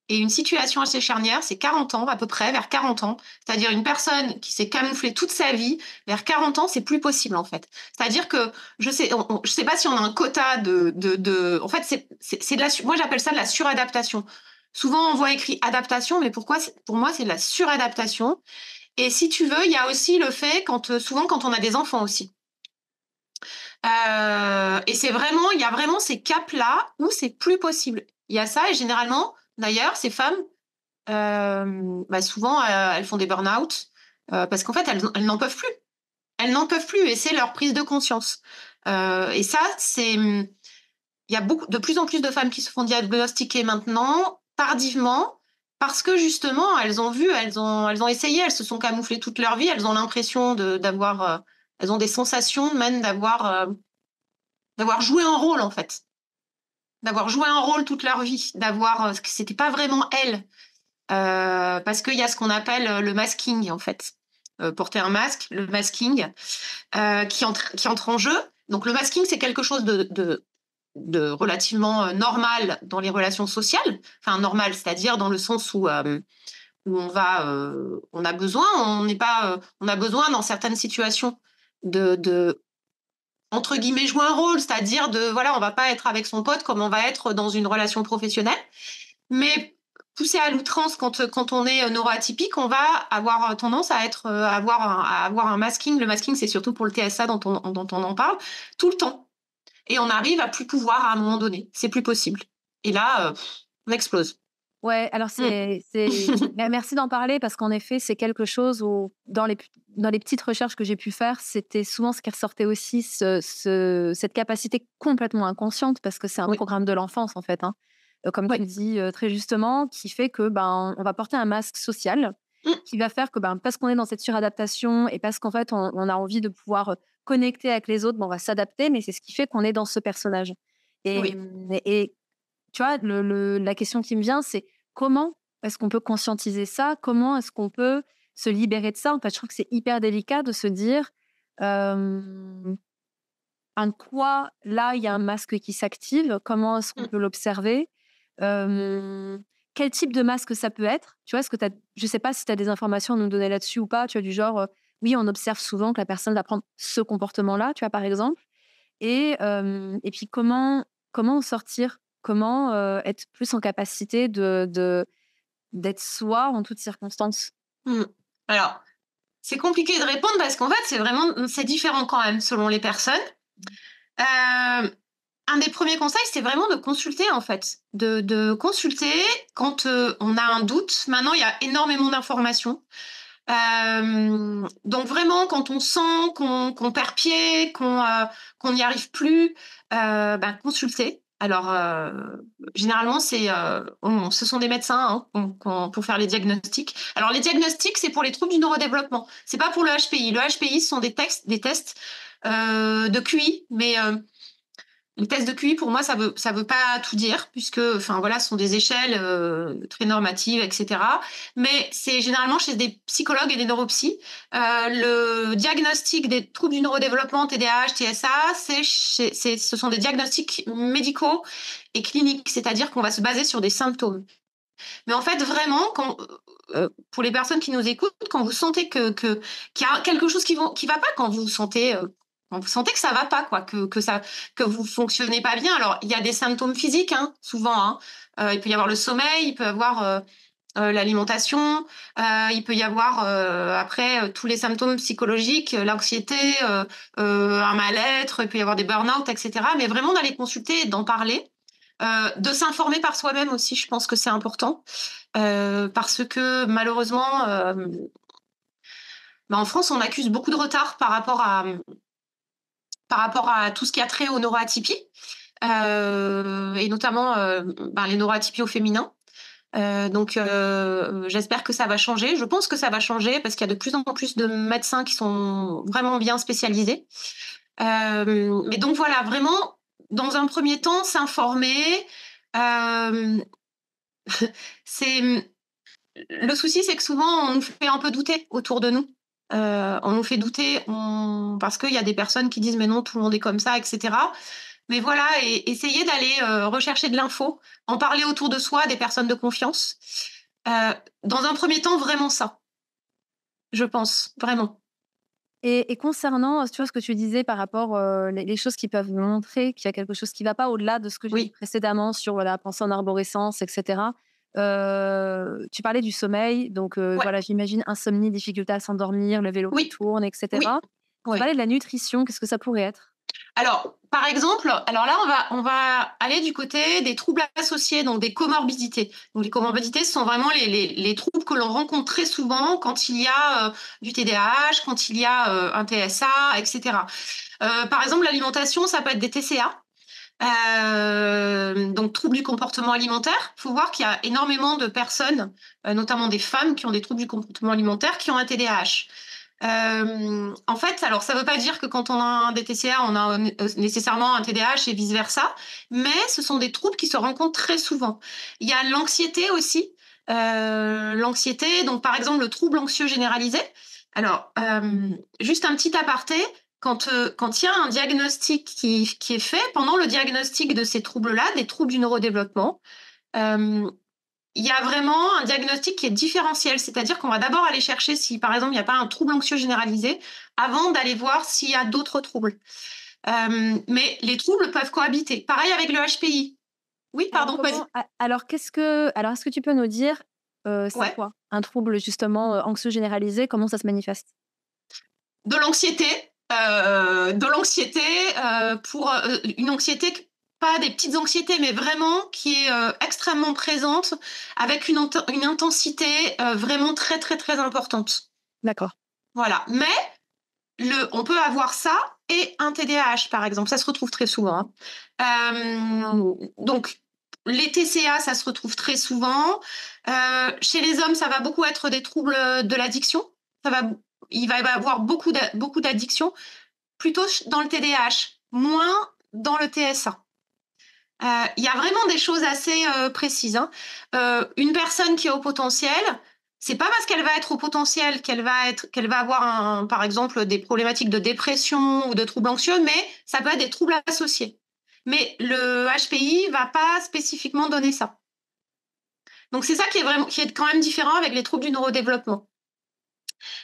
et une situation assez charnière, c'est 40 ans à peu près, vers 40 ans. C'est-à-dire une personne qui s'est camouflée toute sa vie, vers 40 ans, c'est plus possible en fait. C'est-à-dire que je sais pas si on a un quota en fait, moi j'appelle ça de la suradaptation. Souvent on voit écrit adaptation, mais pour moi c'est de la suradaptation. Et si tu veux, il y a aussi le fait souvent quand on a des enfants aussi. Et il y a vraiment ces caps-là où c'est plus possible. Il y a ça, et généralement, d'ailleurs, ces femmes, souvent, elles font des burn-out parce qu'en fait, elles n'en peuvent plus. Elles n'en peuvent plus et c'est leur prise de conscience. Et ça, il y a de plus en plus de femmes qui se font diagnostiquer maintenant, tardivement, parce que justement, elles ont essayé, elles se sont camouflées toute leur vie, elles ont l'impression d'avoir, elles ont des sensations même d'avoir joué un rôle en fait, d'avoir joué un rôle toute leur vie, que c'était pas vraiment elles. Parce qu'il y a ce qu'on appelle le masking, en fait. Porter un masque, le masking, qui entre en jeu. Donc, le masking, c'est quelque chose de relativement normal dans les relations sociales. Enfin, normal, c'est-à-dire dans le sens où on a besoin, on a besoin dans certaines situations de entre guillemets, jouer un rôle, c'est-à-dire voilà, on va pas être avec son pote comme on va être dans une relation professionnelle. Mais poussé à l'outrance quand on est neuroatypique, on va avoir tendance à avoir un masking. Le masking, c'est surtout pour le TSA dont on en parle tout le temps. Et on arrive à plus pouvoir à un moment donné. C'est plus possible. Et là, on explose. Ouais, alors merci d'en parler parce qu'en effet, c'est quelque chose où, dans les petites recherches que j'ai pu faire, c'était souvent ce qui ressortait aussi, cette capacité complètement inconsciente, parce que c'est un programme de l'enfance, en fait, hein, comme tu le dis très justement, qui fait que on va porter un masque social qui va faire que parce qu'on est dans cette suradaptation et parce qu'en fait, on a envie de pouvoir connecter avec les autres, on va s'adapter, mais c'est ce qui fait qu'on est dans ce personnage. Et tu vois, la question qui me vient, c'est comment est-ce qu'on peut conscientiser ça? Comment est-ce qu'on peut se libérer de ça? En fait, je trouve que c'est hyper délicat de se dire en quoi, là, il y a un masque qui s'active. Comment est-ce qu'on peut l'observer? Quel type de masque ça peut être? Tu vois, je ne sais pas si tu as des informations à nous donner là-dessus ou pas. Tu as du genre, oui, on observe souvent que la personne va prendre ce comportement-là, tu vois, par exemple. Et puis, comment en sortir? Comment être plus en capacité d'être soi en toutes circonstances? Alors, c'est compliqué de répondre parce qu'en fait, c'est différent quand même selon les personnes. Un des premiers conseils, c'est vraiment de consulter, en fait. De consulter quand on a un doute. Maintenant, il y a énormément d'informations. Donc vraiment, quand on sent qu'on perd pied, qu'on n'y arrive plus, consulter. Alors, généralement, ce sont des médecins pour faire les diagnostics. Alors, les diagnostics, c'est pour les troubles du neurodéveloppement. C'est pas pour le HPI. Le HPI, ce sont des tests de QI, mais les tests de QI, pour moi, ça veut pas tout dire, puisque, enfin voilà, ce sont des échelles très normatives, etc. Mais c'est généralement chez des psychologues et des neuropsys. Le diagnostic des troubles du neurodéveloppement, TDAH, TSA, ce sont des diagnostics médicaux et cliniques, c'est-à-dire qu'on va se baser sur des symptômes. Mais en fait, vraiment, pour les personnes qui nous écoutent, quand vous sentez qu'il y a quelque chose qui va pas, quand vous sentez que ça va pas, quoi, que vous fonctionnez pas bien. Alors, il y a des symptômes physiques, souvent. Il peut y avoir le sommeil, il peut y avoir l'alimentation, il peut y avoir après tous les symptômes psychologiques, l'anxiété, un mal-être, il peut y avoir des burn-out, etc. Mais vraiment d'aller consulter et d'en parler. De s'informer par soi-même aussi, je pense que c'est important. Parce que malheureusement, en France, on accuse beaucoup de retard par rapport à tout ce qui a trait aux neuroatypies, et notamment les neuroatypies au féminin. Donc, j'espère que ça va changer. Je pense que ça va changer parce qu'il y a de plus en plus de médecins qui sont vraiment bien spécialisés. Mais donc voilà, vraiment, dans un premier temps, s'informer. Le souci, c'est que souvent, on nous fait un peu douter autour de nous. On nous fait douter parce qu'il y a des personnes qui disent mais non, tout le monde est comme ça, etc. Mais voilà, et essayer d'aller rechercher de l'info, en parler autour de soi, des personnes de confiance. Dans un premier temps, vraiment ça. Je pense, vraiment. Et concernant, tu vois, ce que tu disais par rapport les choses qui peuvent montrer qu'il y a quelque chose qui ne va pas, au-delà de ce que j'ai dit précédemment sur la pensée en arborescence, etc. Tu parlais du sommeil, donc voilà, j'imagine insomnie, difficulté à s'endormir, le vélo qui tourne, etc. Tu parlais de la nutrition, qu'est-ce que ça pourrait être? Alors, par exemple, alors là, on va aller du côté des troubles associés, donc des comorbidités. Donc, les comorbidités, ce sont vraiment les troubles que l'on rencontre très souvent quand il y a du TDAH, quand il y a un TSA, etc. Par exemple, l'alimentation, ça peut être des TCA. Donc troubles du comportement alimentaire. Il faut voir qu'il y a énormément de personnes, notamment des femmes, qui ont des troubles du comportement alimentaire, qui ont un TDAH. En fait, alors ça ne veut pas dire que quand on a un DTCA, on a nécessairement un TDAH et vice-versa, mais ce sont des troubles qui se rencontrent très souvent. Il y a l'anxiété aussi. L'anxiété, donc par exemple le trouble anxieux généralisé. Alors, juste un petit aparté, quand il y a un diagnostic qui est fait, pendant le diagnostic de ces troubles-là, des troubles du neurodéveloppement, il y a vraiment un diagnostic qui est différentiel, c'est-à-dire qu'on va d'abord aller chercher si, par exemple, il n'y a pas un trouble anxieux généralisé, avant d'aller voir s'il y a d'autres troubles. Mais les troubles peuvent cohabiter. Pareil avec le HPI. Oui, pardon, vas-y. Alors, est-ce que tu peux nous dire, c'est quoi un trouble justement anxieux généralisé? Comment ça se manifeste? De l'anxiété, pour une anxiété, pas des petites anxiétés, mais vraiment qui est extrêmement présente, avec une intensité vraiment très, très, très importante. D'accord. Voilà. Mais on peut avoir ça et un TDAH, par exemple. Ça se retrouve très souvent. Donc, les TCA, ça se retrouve très souvent. Chez les hommes, ça va beaucoup être des troubles de l'addiction. Il va y avoir beaucoup d'addictions, plutôt dans le TDAH, moins dans le TSA. Il y a vraiment des choses assez précises. Une personne qui est au potentiel, c'est pas parce qu'elle va être au potentiel qu'elle va avoir, par exemple, des problématiques de dépression ou de troubles anxieux, mais ça peut être des troubles associés. Mais le HPI va pas spécifiquement donner ça. Donc c'est ça qui est quand même différent avec les troubles du neurodéveloppement.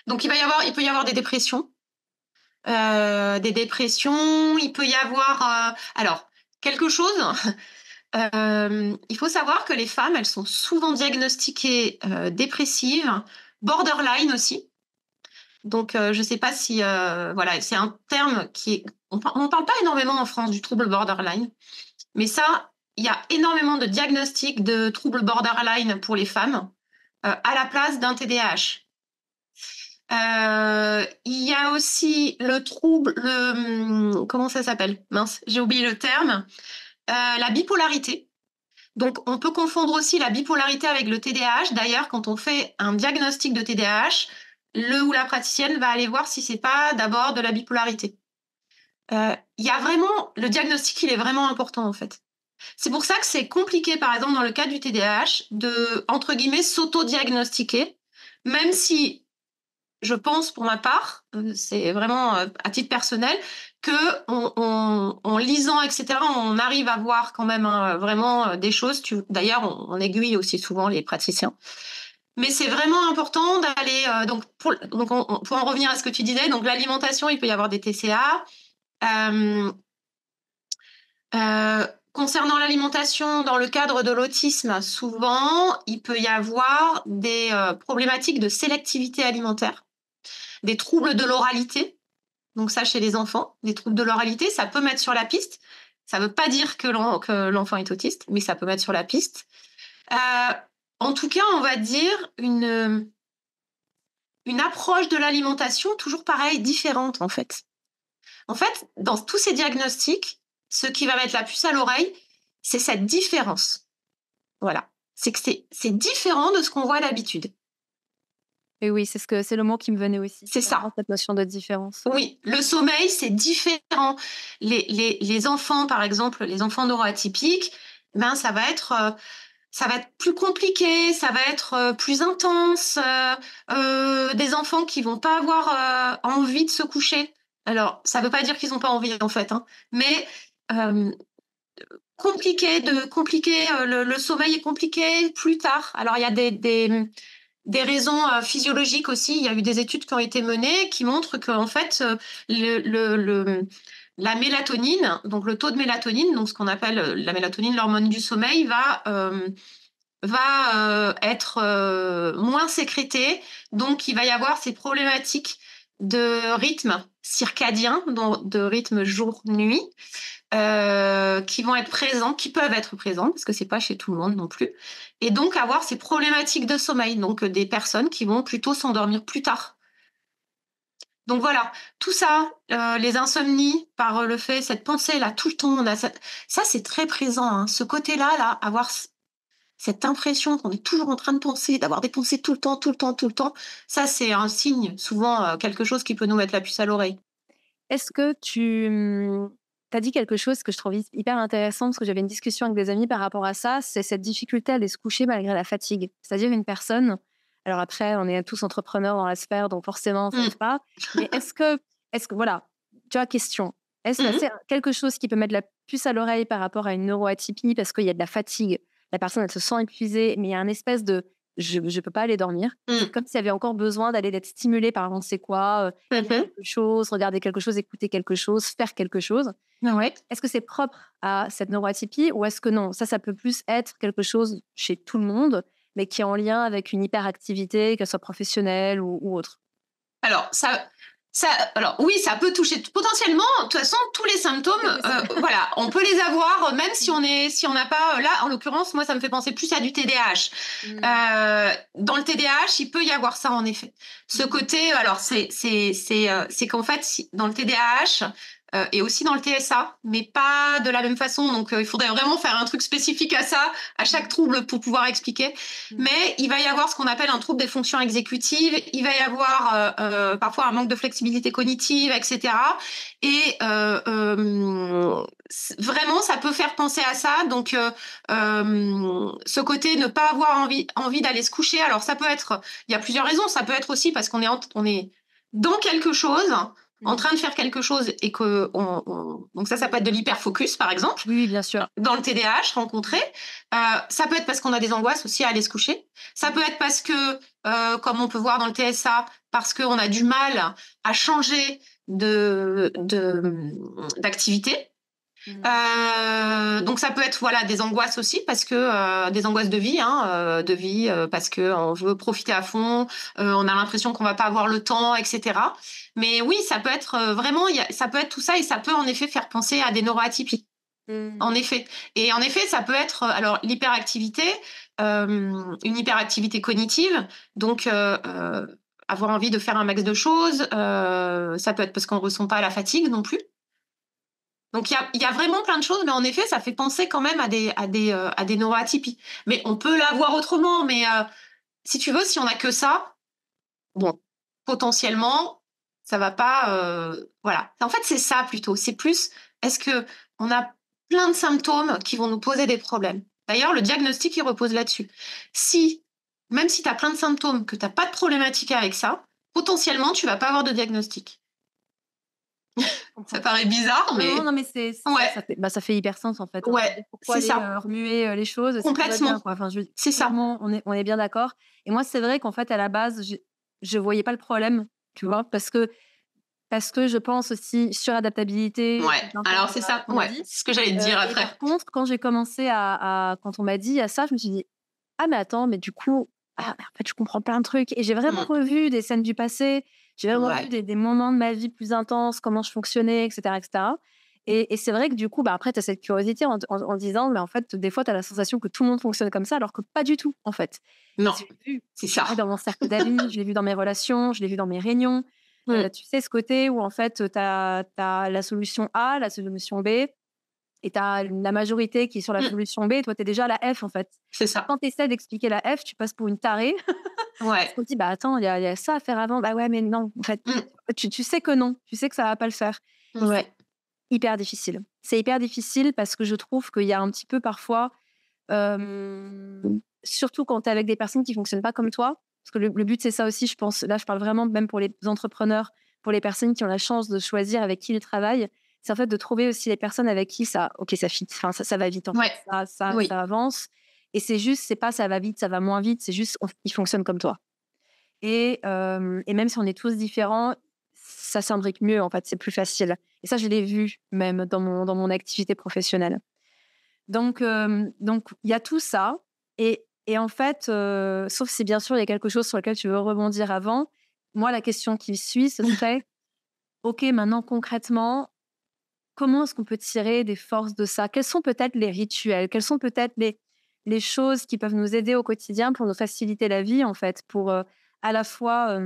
Donc il peut y avoir des dépressions. Il peut y avoir... alors, quelque chose... il faut savoir que les femmes, elles sont souvent diagnostiquées dépressives, borderline aussi. Donc, je ne sais pas si... voilà, c'est un terme qui est... On ne parle pas énormément en France du trouble borderline, mais ça, il y a énormément de diagnostics de troubles borderline pour les femmes à la place d'un TDAH. Il y a aussi le trouble... comment ça s'appelle? Mince, j'ai oublié le terme. La bipolarité. Donc, on peut confondre aussi la bipolarité avec le TDAH. D'ailleurs, quand on fait un diagnostic de TDAH, le ou la praticienne va aller voir si c'est pas d'abord de la bipolarité. Il y a vraiment... Le diagnostic, il est vraiment important, en fait. C'est pour ça que c'est compliqué, par exemple, dans le cas du TDAH, de, entre guillemets, s'auto-diagnostiquer, même si je pense, pour ma part, c'est vraiment à titre personnel, que en lisant, etc., on arrive à voir quand même vraiment des choses. D'ailleurs, on aiguille aussi souvent les praticiens. Mais c'est vraiment important d'aller... donc, pour en revenir à ce que tu disais, donc l'alimentation, il peut y avoir des TCA. Concernant l'alimentation, dans le cadre de l'autisme, souvent, il peut y avoir des problématiques de sélectivité alimentaire, des troubles de l'oralité. Donc ça, chez les enfants, des troubles de l'oralité, ça peut mettre sur la piste. Ça ne veut pas dire que l'enfant est autiste, mais ça peut mettre sur la piste. En tout cas, on va dire une approche de l'alimentation toujours pareil, différente en fait. En fait, dans tous ces diagnostics, ce qui va mettre la puce à l'oreille, c'est cette différence. Voilà. C'est que c'est différent de ce qu'on voit d'habitude. Et oui, c'est le mot qui me venait aussi. C'est ça. Cette notion de différence. Oui, le sommeil, c'est différent. Les enfants, par exemple, les enfants neuroatypiques, ben, ça va être plus compliqué, ça va être plus intense. Des enfants qui vont pas avoir envie de se coucher. Alors, ça veut pas dire qu'ils n'ont pas envie, en fait, hein, mais compliqué, le sommeil est compliqué plus tard. Alors, il y a des raisons physiologiques aussi. Il y a eu des études qui ont été menées qui montrent qu'en fait, la mélatonine, donc le taux de mélatonine, donc ce qu'on appelle la mélatonine, l'hormone du sommeil, va être moins sécrété. Donc, il va y avoir ces problématiques de rythme circadien, de rythme jour-nuit, qui vont être présents, qui peuvent être présents, parce que c'est pas chez tout le monde non plus, et donc avoir ces problématiques de sommeil, donc des personnes qui vont plutôt s'endormir plus tard. Donc voilà, tout ça, les insomnies par le fait, cette pensée-là, tout le temps, ça c'est très présent, hein. Ce côté-là, là, avoir cette impression qu'on est toujours en train de penser, d'avoir des pensées tout le temps, tout le temps, tout le temps, ça c'est un signe, souvent quelque chose qui peut nous mettre la puce à l'oreille. Est-ce que tu as dit quelque chose que je trouve hyper intéressant, parce que j'avais une discussion avec des amis par rapport à ça, c'est cette difficulté à aller se coucher malgré la fatigue. C'est-à-dire une personne, alors après, on est tous entrepreneurs dans la sphère, donc forcément, ça ne fait pas, mais est-ce que, voilà, tu vois, question, est-ce que c'est quelque chose qui peut mettre la puce à l'oreille par rapport à une neuroatypie, parce qu'il y a de la fatigue, la personne, elle se sent épuisée, mais il y a un espèce de je ne peux pas aller dormir. C'est comme s'il y avait encore besoin d'aller d'être stimulé par on ne sait quoi, quelque chose, regarder quelque chose, écouter quelque chose, faire quelque chose. Ouais. Est-ce que c'est propre à cette neuroatypie ou est-ce que non? Ça peut plus être quelque chose chez tout le monde, mais qui est en lien avec une hyperactivité, qu'elle soit professionnelle ou autre. Alors, alors oui, ça peut toucher potentiellement. De toute façon, tous les symptômes, voilà, on peut les avoir, même si on n'a pas. Là, en l'occurrence, moi, ça me fait penser plus à du TDAH. Dans le TDAH, il peut y avoir ça en effet. Ce côté, alors c'est qu'en fait, dans le TDAH. Et aussi dans le TSA, mais pas de la même façon. Donc, il faudrait vraiment faire un truc spécifique à ça, à chaque trouble pour pouvoir expliquer. Mais il va y avoir ce qu'on appelle un trouble des fonctions exécutives. Il va y avoir parfois un manque de flexibilité cognitive, etc. Et vraiment, ça peut faire penser à ça. Donc, ce côté ne pas avoir envie d'aller se coucher. Alors, ça peut être... Il y a plusieurs raisons. Ça peut être aussi parce qu'on est dans quelque chose, en train de faire quelque chose et que donc ça peut être de l'hyperfocus par exemple. Oui, bien sûr. Dans le TDAH rencontré, ça peut être parce qu'on a des angoisses aussi à aller se coucher. Ça peut être parce que, comme on peut voir dans le TSA, parce qu'on a du mal à changer d'activité. Donc ça peut être des angoisses aussi parce que des angoisses de vie, parce que on veut profiter à fond, on a l'impression qu'on va pas avoir le temps, etc. Mais oui, ça peut être vraiment, ça peut être tout ça et ça peut en effet faire penser à des neuroatypies. En effet. Et en effet, ça peut être alors l'hyperactivité, une hyperactivité cognitive, donc avoir envie de faire un max de choses. Ça peut être parce qu'on ressent pas la fatigue non plus. Donc, il y a vraiment plein de choses, mais en effet, ça fait penser quand même à des neuroatypies. Mais on peut l'avoir autrement, mais si tu veux, si on n'a que ça, bon, potentiellement, ça va pas... voilà. En fait, c'est ça plutôt. C'est plus, est-ce qu'on a plein de symptômes qui vont nous poser des problèmes? D'ailleurs, le diagnostic, il repose là-dessus. Même si tu as plein de symptômes, que tu n'as pas de problématique avec ça, potentiellement, tu vas pas avoir de diagnostic. Ça paraît bizarre, mais... Non, mais ça fait hyper sens, en fait. Ouais, pourquoi c'est aller ça. remuer les choses? Complètement. Bien, quoi. Enfin, c'est ça. On est bien d'accord. Et moi, c'est vrai qu'en fait, à la base, je voyais pas le problème, tu vois, parce que je pense aussi suradaptabilité. Ouais, alors c'est ça. Ouais, c'est ce que j'allais te dire après. Par contre, quand j'ai commencé quand on m'a dit à ça, je me suis dit, ah, mais attends, mais du coup, en fait, je comprends plein de trucs. Et j'ai vraiment revu des scènes du passé. J'ai vraiment vu des moments de ma vie plus intenses, comment je fonctionnais, etc. etc. Et c'est vrai que du coup, après, tu as cette curiosité en disant, mais en fait, des fois, tu as la sensation que tout le monde fonctionne comme ça, alors que pas du tout, en fait. Non, c'est ça. Dans mon cercle d'amis, je l'ai vu dans mes relations, je l'ai vu dans mes réunions. Tu sais, ce côté où, en fait, tu as la solution A, la solution B, et tu as la majorité qui est sur la solution B, et toi, tu es déjà à la F, en fait. C'est ça. Quand tu essaies d'expliquer la F, tu passes pour une tarée. Ouais. Parce qu'on te dit, attends, il y a ça à faire avant. Bah ouais, mais non, en fait, tu sais que non. Tu sais que ça va pas le faire. Ouais. C'est hyper difficile. C'est hyper difficile parce que je trouve qu'il y a un petit peu parfois, surtout quand tu es avec des personnes qui fonctionnent pas comme toi, parce que le but, c'est ça aussi, je pense. Là, je parle vraiment même pour les entrepreneurs, pour les personnes qui ont la chance de choisir avec qui ils travaillent. C'est en fait de trouver aussi les personnes avec qui ça fit. Enfin, ça va vite, en fait. Ça avance. Et c'est juste, c'est pas ça va vite, ça va moins vite, c'est juste, ils fonctionnent comme toi. Et même si on est tous différents, ça s'imbrique mieux, en fait, c'est plus facile. Et ça, je l'ai vu même dans mon activité professionnelle. Donc, il y a tout ça. Et en fait, sauf si bien sûr, il y a quelque chose sur lequel tu veux rebondir avant, moi, la question qui suit, ce serait, OK, maintenant, concrètement, comment est-ce qu'on peut tirer des forces de ça? Quels sont peut-être les rituels? Quelles sont peut-être les choses qui peuvent nous aider au quotidien pour nous faciliter la vie, en fait, pour à la fois,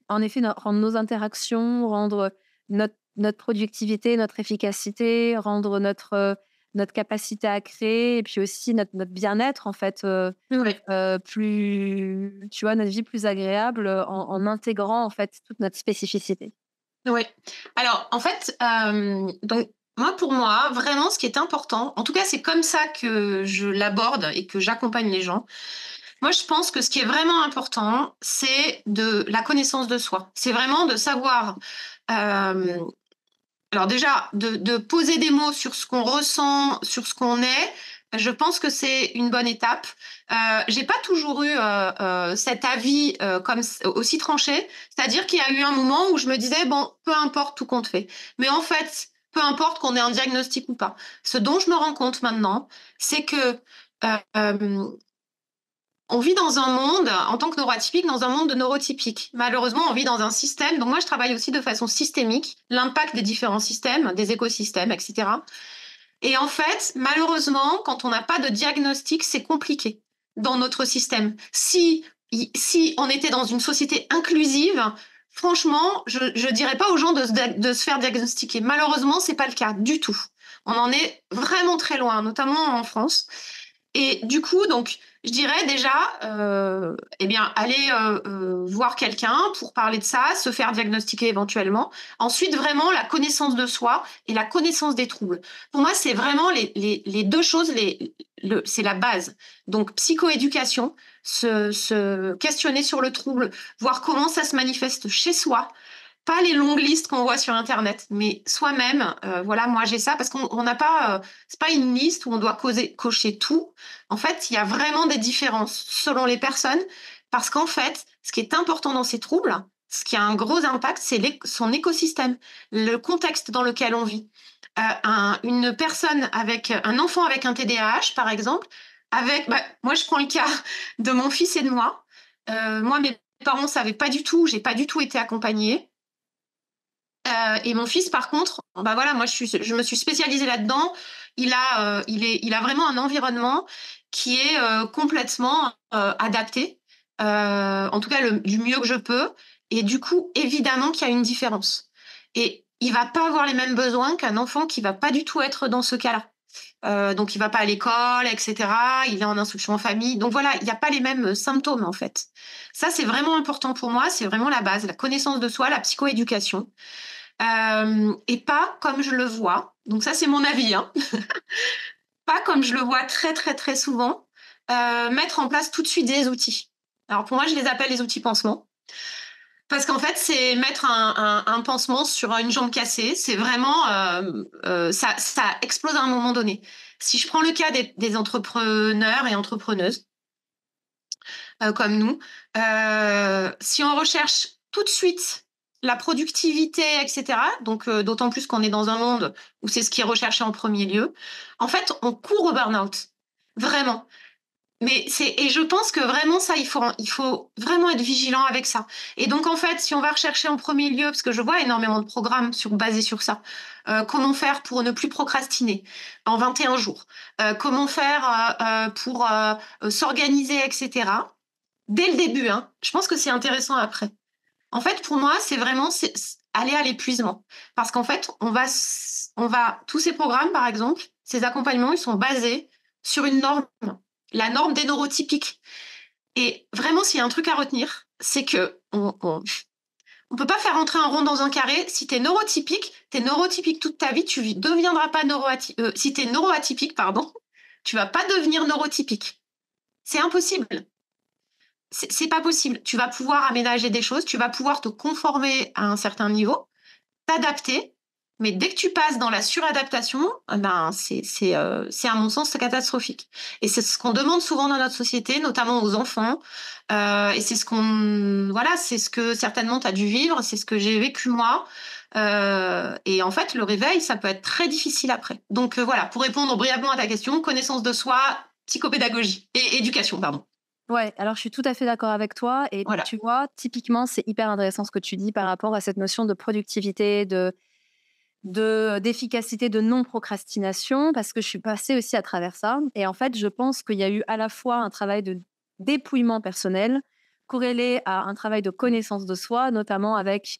en effet, rendre nos interactions, rendre notre productivité, notre efficacité, rendre notre capacité à créer et puis aussi notre bien-être, en fait, Oui. plus, tu vois, notre vie plus agréable en intégrant, en fait, toute notre spécificité. Oui. Alors, en fait, donc, pour moi, vraiment, ce qui est important, en tout cas, c'est comme ça que je l'aborde et que j'accompagne les gens. Moi, je pense que ce qui est vraiment important, c'est de la connaissance de soi. C'est vraiment de savoir, euh, alors déjà, de poser des mots sur ce qu'on ressent, sur ce qu'on est. Je pense que c'est une bonne étape. J'ai pas toujours eu cet avis aussi tranché. C'est-à-dire qu'il y a eu un moment où je me disais bon, peu importe tout compte fait. Mais en fait, peu importe qu'on ait un diagnostic ou pas. Ce dont je me rends compte maintenant, c'est que euh, on vit dans un monde, en tant que neuroatypique, dans un monde de neurotypiques. Malheureusement, on vit dans un système. Donc moi, je travaille aussi de façon systémique, l'impact des différents systèmes, des écosystèmes, etc. Et en fait, malheureusement, quand on n'a pas de diagnostic, c'est compliqué dans notre système. Si on était dans une société inclusive, franchement, je ne dirais pas aux gens de se faire diagnostiquer. Malheureusement, c'est pas le cas du tout. On en est vraiment très loin, notamment en France. Et du coup, donc, je dirais déjà, aller voir quelqu'un pour parler de ça, se faire diagnostiquer éventuellement. Ensuite, vraiment, la connaissance de soi et la connaissance des troubles. Pour moi, c'est vraiment les deux choses, c'est la base. Donc, psychoéducation, se questionner sur le trouble, voir comment ça se manifeste chez soi, pas les longues listes qu'on voit sur Internet, mais soi-même. Voilà, moi j'ai ça parce qu'on n'a pas, c'est pas une liste où on doit cocher tout. En fait, il y a vraiment des différences selon les personnes parce qu'en fait, ce qui est important dans ces troubles, ce qui a un gros impact, c'est son écosystème, le contexte dans lequel on vit. Une personne avec un enfant avec un TDAH, par exemple, moi je prends le cas de mon fils et de moi. Moi, mes parents savaient pas du tout, j'ai pas du tout été accompagnée. Et mon fils, par contre, voilà, moi, je me suis spécialisée là-dedans. Il a vraiment un environnement qui est complètement adapté, en tout cas du mieux que je peux. Et du coup, évidemment qu'il y a une différence. Et il va pas avoir les mêmes besoins qu'un enfant qui va pas du tout être dans ce cas-là. Donc, il va pas à l'école, etc. Il est en instruction en famille. Donc voilà, il n'y a pas les mêmes symptômes, en fait. Ça, c'est vraiment important pour moi. C'est vraiment la base, la connaissance de soi, la psychoéducation. Et pas comme je le vois. Donc ça, c'est mon avis. Hein. Pas comme je le vois très, très, très souvent. Mettre en place tout de suite des outils. Alors pour moi, je les appelle les outils pansements. Parce qu'en fait, c'est mettre un pansement sur une jambe cassée. C'est vraiment... ça explose à un moment donné. Si je prends le cas des entrepreneurs et entrepreneuses, comme nous, si on recherche tout de suite la productivité, etc., donc d'autant plus qu'on est dans un monde où c'est ce qui est recherché en premier lieu, en fait, on court au burn-out. Vraiment. Et je pense que vraiment ça, il faut vraiment être vigilant avec ça. Et donc en fait, si on va rechercher en premier lieu, parce que je vois énormément de programmes basés sur ça, comment faire pour ne plus procrastiner en 21 jours, comment faire pour s'organiser, etc. Dès le début, hein, je pense que c'est intéressant après. En fait, pour moi, c'est vraiment aller à l'épuisement. Parce qu'en fait, tous ces programmes, par exemple, ces accompagnements, ils sont basés sur une norme, la norme des neurotypiques. Et vraiment, s'il y a un truc à retenir, c'est que on peut pas faire entrer un rond dans un carré. Si t'es neurotypique toute ta vie, tu deviendras pas neuroatypique. Si t'es neuroatypique, pardon, tu vas pas devenir neurotypique. C'est impossible. C'est pas possible. Tu vas pouvoir aménager des choses, tu vas pouvoir te conformer à un certain niveau, t'adapter, mais dès que tu passes dans la suradaptation, c'est à mon sens catastrophique. Et c'est ce qu'on demande souvent dans notre société, notamment aux enfants. Et c'est ce que certainement tu as dû vivre, c'est ce que j'ai vécu moi. Et en fait, le réveil, ça peut être très difficile après. Donc voilà, pour répondre brièvement à ta question, connaissance de soi, psychopédagogie et éducation, pardon. Ouais, alors je suis tout à fait d'accord avec toi. Et Voilà. tu vois, typiquement, c'est hyper intéressant ce que tu dis par rapport à cette notion de productivité, d'efficacité, de non-procrastination, parce que je suis passée aussi à travers ça. Et en fait, je pense qu'il y a eu à la fois un travail de dépouillement personnel corrélé à un travail de connaissance de soi, notamment avec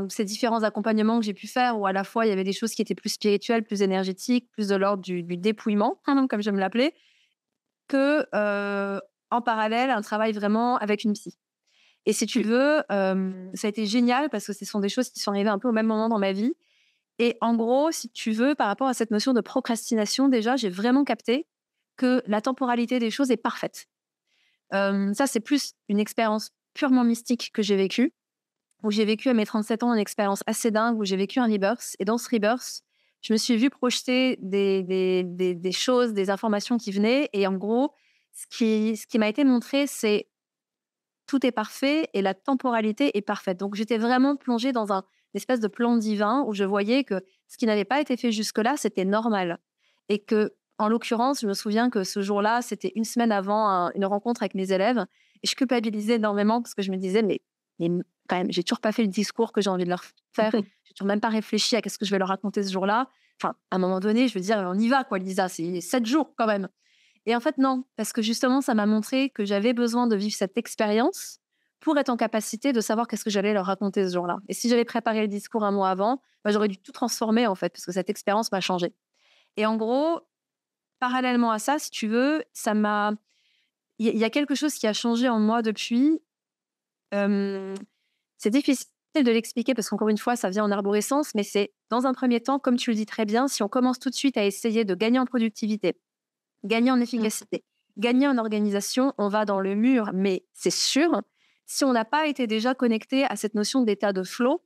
ces différents accompagnements que j'ai pu faire, où à la fois il y avait des choses qui étaient plus spirituelles, plus énergétiques, plus de l'ordre du dépouillement, comme j'aime l'appeler, que en parallèle, un travail vraiment avec une psy. Et si tu veux, ça a été génial parce que ce sont des choses qui sont arrivées un peu au même moment dans ma vie. Et en gros, si tu veux, par rapport à cette notion de procrastination, déjà, j'ai vraiment capté que la temporalité des choses est parfaite. Ça, c'est plus une expérience purement mystique que j'ai vécue, où j'ai vécu à mes 37 ans une expérience assez dingue, où j'ai vécu un rebirth. Et dans ce rebirth, je me suis vue projeter des choses, des informations qui venaient. Et en gros, ce qui m'a été montré, c'est tout est parfait et la temporalité est parfaite. Donc, j'étais vraiment plongée dans une espèce de plan divin où je voyais que ce qui n'avait pas été fait jusque-là, c'était normal. Et que, en l'occurrence, je me souviens que ce jour-là, c'était une semaine avant une rencontre avec mes élèves. Et je culpabilisais énormément parce que je me disais, mais quand même, j'ai toujours pas fait le discours que j'ai envie de leur faire. J'ai toujours même pas réfléchi à qu'est-ce que je vais leur raconter ce jour-là. Enfin, à un moment donné, je veux dire, on y va, quoi, Lisa. C'est 7 jours quand même. Et en fait, non, parce que justement, ça m'a montré que j'avais besoin de vivre cette expérience pour être en capacité de savoir qu'est-ce que j'allais leur raconter ce jour-là. Et si j'avais préparé le discours un mois avant, j'aurais dû tout transformer, en fait, parce que cette expérience m'a changé. Et en gros, parallèlement à ça, si tu veux, ça m'a... Il y a quelque chose qui a changé en moi depuis. Euh, c'est difficile de l'expliquer parce qu'encore une fois, ça vient en arborescence, mais c'est, dans un premier temps, comme tu le dis très bien, si on commence tout de suite à essayer de gagner en productivité, gagner en efficacité, gagner en organisation, on va dans le mur, mais c'est sûr, si on n'a pas été déjà connecté à cette notion d'état de flow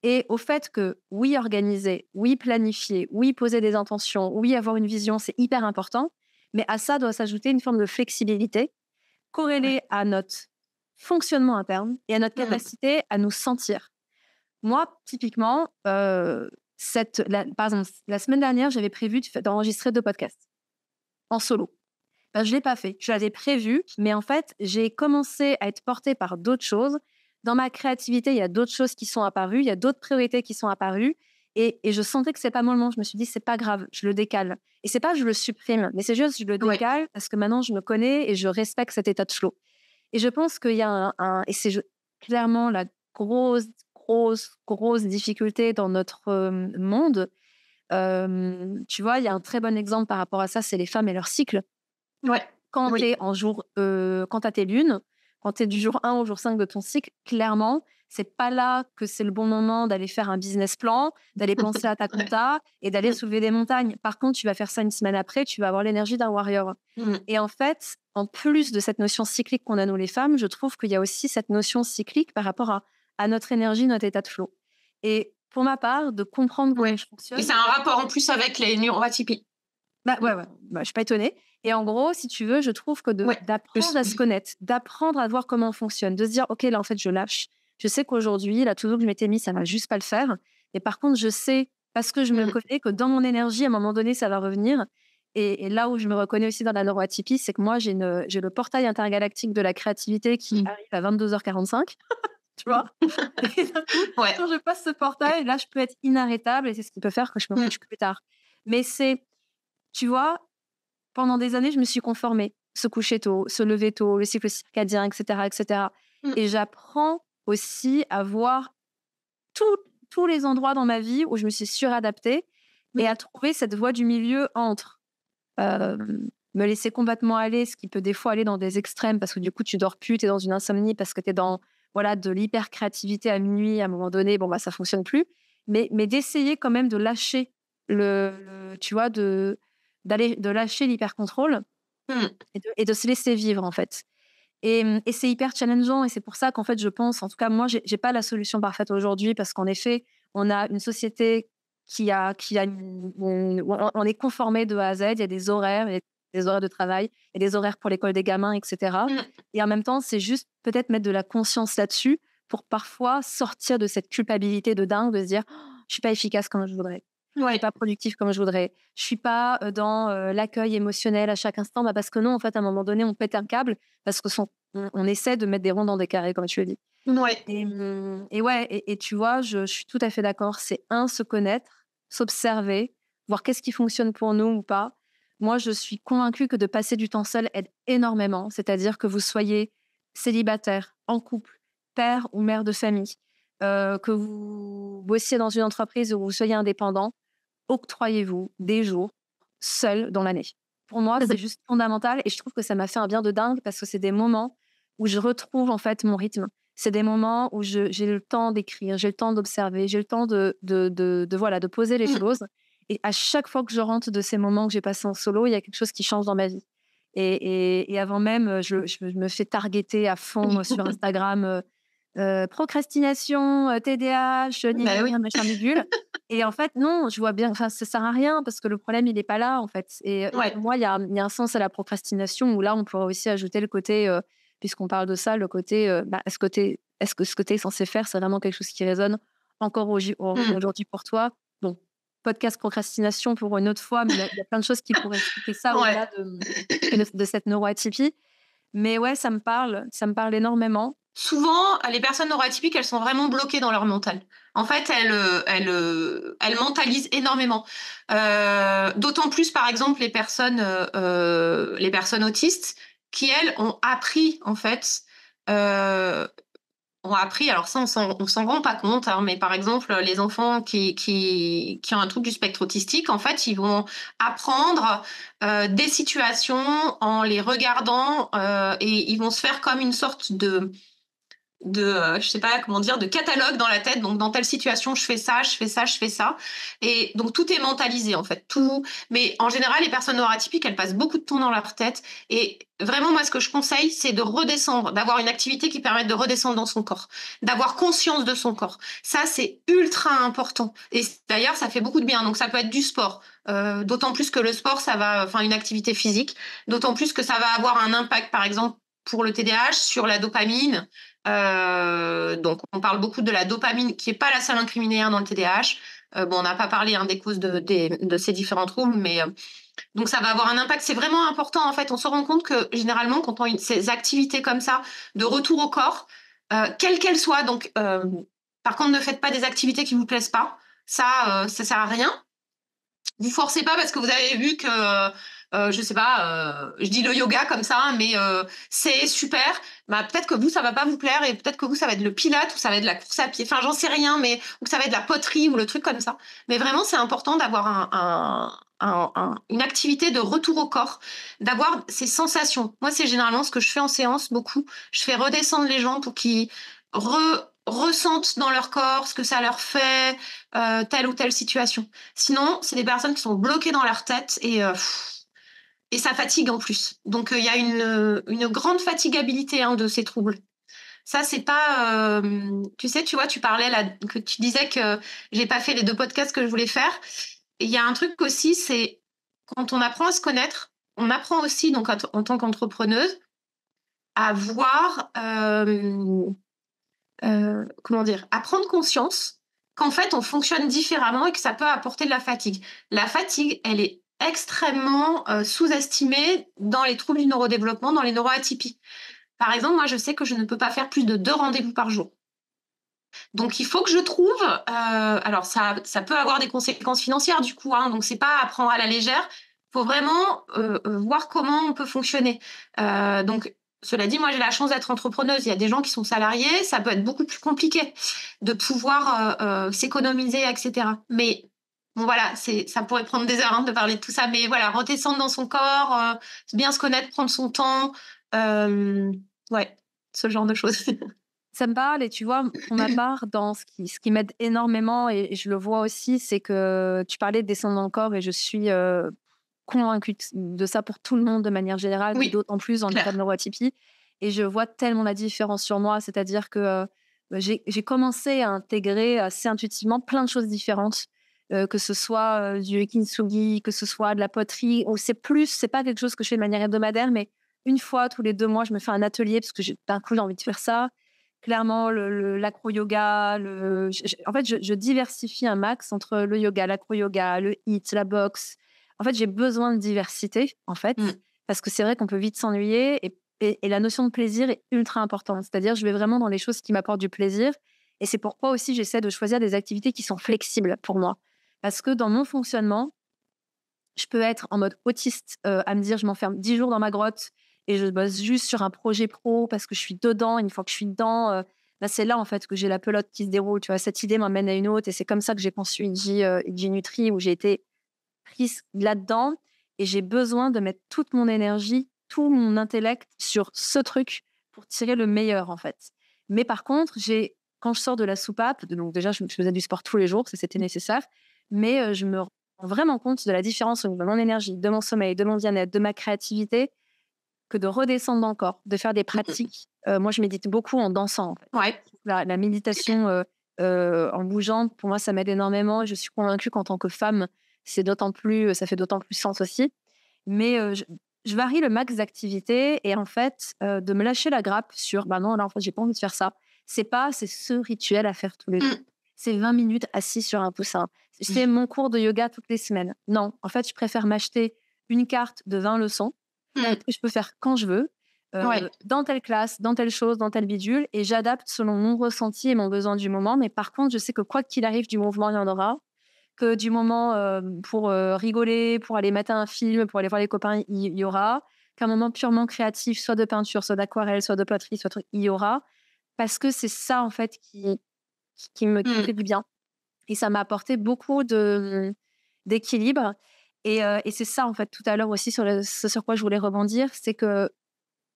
et au fait que oui, organiser, oui, planifier, oui, poser des intentions, oui, avoir une vision, c'est hyper important, mais à ça doit s'ajouter une forme de flexibilité corrélée à notre fonctionnement interne et à notre capacité à nous sentir. Moi, typiquement, par exemple, la semaine dernière, j'avais prévu d'enregistrer 2 podcasts en solo. Je ne l'ai pas fait. Je l'avais prévu, mais en fait, j'ai commencé à être portée par d'autres choses. Dans ma créativité, il y a d'autres choses qui sont apparues, il y a d'autres priorités qui sont apparues. Et je sentais que ce n'est pas mon moment. Je me suis dit, c'est pas grave, je le décale. Et c'est pas que je le supprime, mais c'est juste je le décale parce que maintenant, je me connais et je respecte cet état de flow. Et je pense qu'il y a et c'est clairement la grosse, grosse, grosse difficulté dans notre monde. Tu vois, il y a un très bon exemple par rapport à ça, c'est les femmes et leur cycle. Quand tu es quand tu as tes lunes, quand tu es du jour 1 au jour 5 de ton cycle, clairement, c'est pas là que c'est le bon moment d'aller faire un business plan, d'aller penser à ta compta et d'aller soulever des montagnes. Par contre, tu vas faire ça une semaine après, tu vas avoir l'énergie d'un warrior. Et en fait, en plus de cette notion cyclique qu'on a nous les femmes, je trouve qu'il y a aussi cette notion cyclique par rapport à notre énergie, notre état de flow. Et pour ma part, de comprendre comment je fonctionne. Et c'est un rapport en plus avec les neuroatypies. Je suis pas étonnée. Et en gros, si tu veux, je trouve que d'apprendre à se connaître, d'apprendre à voir comment on fonctionne, de se dire, OK, là, en fait, je lâche. Je sais qu'aujourd'hui, la to-do que je m'étais mis, ça va juste pas le faire. Et par contre, je sais, parce que je me connais, que dans mon énergie, à un moment donné, ça va revenir. Et là où je me reconnais aussi dans la neuroatypie, c'est que moi, j'ai le portail intergalactique de la créativité qui arrive à 22h45. Tu vois. Et d'un coup, quand je passe ce portail, là, je peux être inarrêtable et c'est ce qui peut faire que je me couche plus tard. Mais tu vois, pendant des années, je me suis conformée. Se coucher tôt, se lever tôt, le cycle circadien, etc., etc. Et j'apprends aussi à voir tous les endroits dans ma vie où je me suis suradaptée et à trouver cette voie du milieu entre me laisser complètement aller, ce qui peut des fois aller dans des extrêmes parce que du coup, tu dors plus, tu es dans une insomnie parce que tu es dans de l'hyper-créativité à minuit. À un moment donné, ça fonctionne plus. Mais d'essayer quand même de lâcher tu vois, de lâcher l'hyper-contrôle et de se laisser vivre, en fait. Et c'est hyper challengeant et c'est pour ça qu'en fait, je pense, en tout cas, moi, j'ai pas la solution parfaite aujourd'hui parce qu'en effet, on a une société on est conformé de A à Z, il y a des horaires, il y a des horaires de travail, il y a des horaires pour l'école des gamins, etc. Et en même temps, c'est juste peut-être mettre de la conscience là-dessus pour parfois sortir de cette culpabilité de dingue, de se dire, je suis pas efficace comme je voudrais. Je suis pas productive comme je voudrais. Je suis pas dans l'accueil émotionnel à chaque instant. Parce que non, en fait, à un moment donné, on pète un câble parce que on essaie de mettre des ronds dans des carrés, comme tu le dis. Ouais. Et tu vois, je suis tout à fait d'accord. C'est se connaître, s'observer, voir qu'est-ce qui fonctionne pour nous ou pas. Moi, je suis convaincue que de passer du temps seul aide énormément. C'est-à-dire que vous soyez célibataire, en couple, père ou mère de famille, que vous bossiez dans une entreprise ou vous soyez indépendant, octroyez-vous des jours seuls dans l'année. Pour moi, c'est juste fondamental et je trouve que ça m'a fait un bien de dingue parce que c'est des moments où je retrouve en fait mon rythme. C'est des moments où j'ai le temps d'écrire, j'ai le temps d'observer, j'ai le temps de poser les choses. Et à chaque fois que je rentre de ces moments que j'ai passés en solo, il y a quelque chose qui change dans ma vie. Et avant même, je me fais targeter à fond sur Instagram. Procrastination, TDAH, machin bidule. Et en fait, non, je vois bien, ça sert à rien parce que le problème, il n'est pas là, en fait. Et pour moi, il y a un sens à la procrastination où là, on pourrait aussi ajouter le côté, puisqu'on parle de ça, le côté, est-ce que ce que tu es censé faire, c'est vraiment quelque chose qui résonne encore aujourd'hui pour toi? Donc, podcast procrastination pour une autre fois, mais il y a plein de choses qui pourraient expliquer ça au-delà de cette neuroatypie. Mais ouais, ça me parle énormément. Souvent, les personnes neuroatypiques, elles sont vraiment bloquées dans leur mental. En fait, elles mentalisent énormément. D'autant plus, par exemple, les personnes autistes qui, elles, ont appris, en fait, alors ça, on s'en rend pas compte, hein, mais par exemple, les enfants qui ont un trouble du spectre autistique, en fait, ils vont apprendre des situations en les regardant et ils vont se faire comme une sorte de je sais pas comment dire, de catalogue dans la tête. Donc, dans telle situation, je fais ça, je fais ça, je fais ça. Et donc, tout est mentalisé, en fait. Tout. Mais en général, les personnes neuroatypiques, elles passent beaucoup de temps dans leur tête. Et vraiment, moi, ce que je conseille, c'est de redescendre, d'avoir une activité qui permette de redescendre dans son corps, d'avoir conscience de son corps. Ça, c'est ultra important. Et d'ailleurs, ça fait beaucoup de bien. Donc, ça peut être du sport. D'autant plus que le sport, une activité physique. D'autant plus que ça va avoir un impact, par exemple, pour le TDAH, sur la dopamine. Donc, on parle beaucoup de la dopamine, qui n'est pas la seule incriminée dans le TDAH. On n'a pas parlé des causes de ces différents troubles, mais donc ça va avoir un impact. C'est vraiment important, en fait. On se rend compte que, généralement, quand on a ces activités comme ça, de retour au corps, quelles qu'elles soient, donc, par contre, ne faites pas des activités qui ne vous plaisent pas. Ça sert à rien. Vous forcez pas parce que vous avez vu que, je sais pas, je dis le yoga comme ça, mais c'est super. Peut-être que vous, ça va pas vous plaire et peut-être que vous, ça va être le pilate ou ça va être la course à pied. Enfin, j'en sais rien, mais ou que ça va être la poterie ou le truc comme ça. Mais vraiment, c'est important d'avoir une activité de retour au corps, d'avoir ces sensations. Moi, c'est généralement ce que je fais en séance beaucoup. Je fais redescendre les gens pour qu'ils ressentent dans leur corps ce que ça leur fait, telle ou telle situation. Sinon, c'est des personnes qui sont bloquées dans leur tête et ça fatigue en plus. Donc, il y a une grande fatigabilité de ces troubles. Ça, c'est pas... tu vois, tu parlais là, que tu disais que j'ai pas fait les 2 podcasts que je voulais faire. Et il y a un truc aussi, c'est quand on apprend à se connaître, on apprend aussi, donc en tant qu'entrepreneuse, à voir... à prendre conscience qu'en fait, on fonctionne différemment et que ça peut apporter de la fatigue. La fatigue, elle est extrêmement sous-estimée dans les troubles du neurodéveloppement, dans les neuroatypies. Par exemple, moi, je sais que je ne peux pas faire plus de 2 rendez-vous par jour. Donc, il faut que je trouve... alors, ça peut avoir des conséquences financières, du coup, donc c'est pas à prendre à la légère. Il faut vraiment voir comment on peut fonctionner. Donc, cela dit, moi, j'ai la chance d'être entrepreneuse. Il y a des gens qui sont salariés. Ça peut être beaucoup plus compliqué de pouvoir s'économiser, etc. Mais bon, voilà, ça pourrait prendre des heures de parler de tout ça. Mais voilà, redescendre dans son corps, bien se connaître, prendre son temps. Ouais, ce genre de choses. Ça me parle et tu vois, pour ma part, dans ce qui m'aide énormément et je le vois aussi, c'est que tu parlais de descendre dans le corps et je suis convaincue de ça pour tout le monde de manière générale, Oui, d'autant plus dans le cas de neuroatypie. Et je vois tellement la différence sur moi, c'est-à-dire que j'ai commencé à intégrer assez intuitivement plein de choses différentes, que ce soit du kintsugi, que ce soit de la poterie, ou c'est pas quelque chose que je fais de manière hebdomadaire, mais une fois tous les 2 mois, je me fais un atelier parce que d'un coup, j'ai envie de faire ça. clairement, l'acro-yoga, en fait, je diversifie un max entre le yoga, l'acro-yoga, le HIIT, la boxe. En fait, j'ai besoin de diversité, en fait, parce que c'est vrai qu'on peut vite s'ennuyer et la notion de plaisir est ultra importante. C'est-à-dire, je vais vraiment dans les choses qui m'apportent du plaisir. Et c'est pourquoi aussi j'essaie de choisir des activités qui sont flexibles pour moi. Parce que dans mon fonctionnement, je peux être en mode autiste, à me dire: «Je m'enferme 10 jours dans ma grotte et je bosse juste sur un projet pro parce que je suis dedans. Une fois que je suis dedans, bah, c'est là, en fait, que j'ai la pelote qui se déroule», tu vois? Cette idée m'emmène à une autre et c'est comme ça que j'ai conçu Idji Nutri, où j'ai été prise là-dedans et j'ai besoin de mettre toute mon énergie, tout mon intellect sur ce truc pour tirer le meilleur, en fait. Mais par contre, quand je sors de la soupape, donc déjà, je faisais du sport tous les jours, ça, c'était nécessaire, mais je me rends vraiment compte de la différence au niveau de mon énergie, de mon sommeil, de mon bien-être, de ma créativité, que de redescendre dans le corps, de faire des pratiques. Moi, je médite beaucoup en dansant, en fait. Ouais. La méditation en bougeant, pour moi, ça m'aide énormément. Et je suis convaincue qu'en tant que femme, ça fait d'autant plus sens aussi. Mais je varie le max d'activités et en fait, de me lâcher la grappe sur bah non, là, en fait, j'ai pas envie de faire ça. C'est ce rituel à faire tous les jours. C'est 20 minutes assis sur un coussin. C'est mon cours de yoga toutes les semaines. Non, en fait, je préfère m'acheter une carte de 20 leçons que je peux faire quand je veux, dans telle classe, dans telle chose, dans tel bidule, et j'adapte selon mon ressenti et mon besoin du moment. Mais par contre, je sais que quoi qu'il arrive, du mouvement, il y en aura. Que du moment pour rigoler, pour aller mater un film, pour aller voir les copains, il y aura. Qu'un moment purement créatif, soit de peinture, soit d'aquarelle, soit de poterie, soit il y aura. Parce que c'est ça, en fait, qui me fait du bien. Et ça m'a apporté beaucoup d'équilibre. Et c'est ça, en fait, tout à l'heure aussi, ce sur quoi je voulais rebondir, c'est que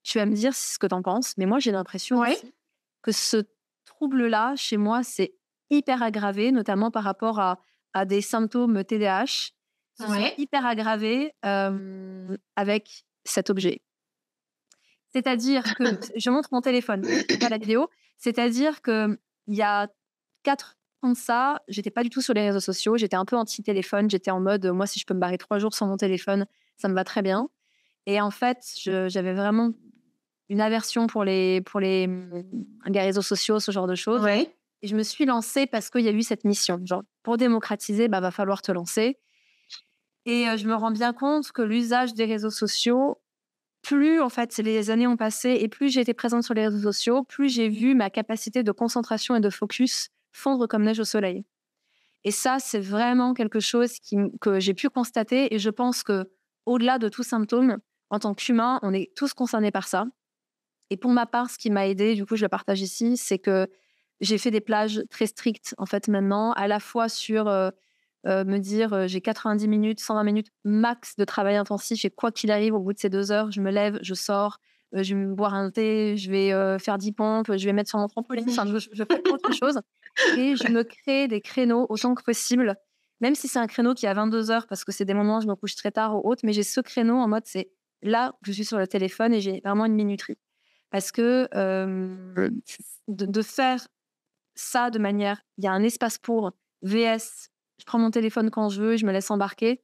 tu vas me dire ce que tu en penses, mais moi, j'ai l'impression aussi que ce trouble-là, chez moi, c'est hyper aggravé, notamment par rapport à des symptômes TDAH. Ce sont hyper aggravés avec cet objet. C'est-à-dire que, je montre mon téléphone, pas la vidéo, c'est-à-dire qu'il y a 4 ans de ça, j'étais pas du tout sur les réseaux sociaux, j'étais un peu anti-téléphone, j'étais en mode, moi, si je peux me barrer 3 jours sans mon téléphone, ça me va très bien. Et en fait, j'avais vraiment une aversion pour les réseaux sociaux, ce genre de choses. Et je me suis lancée parce qu'il y a eu cette mission. Genre, pour démocratiser, bah, va falloir te lancer. Et je me rends bien compte que l'usage des réseaux sociaux, plus en fait les années ont passé et plus j'ai été présente sur les réseaux sociaux, plus j'ai vu ma capacité de concentration et de focus fondre comme neige au soleil. Et ça, c'est vraiment quelque chose que j'ai pu constater. Et je pense que, au-delà de tout symptôme, en tant qu'humain, on est tous concernés par ça. Et pour ma part, ce qui m'a aidée, du coup, je le partage ici, c'est que j'ai fait des plages très strictes, en fait, maintenant, à la fois sur me dire j'ai 90 minutes, 120 minutes max de travail intensif et quoi qu'il arrive, au bout de ces 2 heures, je me lève, je sors, je vais me boire un thé, je vais faire 10 pompes, je vais mettre sur mon trampoline, enfin, je fais autre chose. Et je me crée des créneaux autant que possible, même si c'est un créneau qui est à 22 heures, parce que c'est des moments où je me couche très tard ou autre, mais j'ai ce créneau en mode c'est là que je suis sur le téléphone et j'ai vraiment une minuterie. Parce que de faire ça de manière, il y a un espace pour VS, je prends mon téléphone quand je veux, je me laisse embarquer.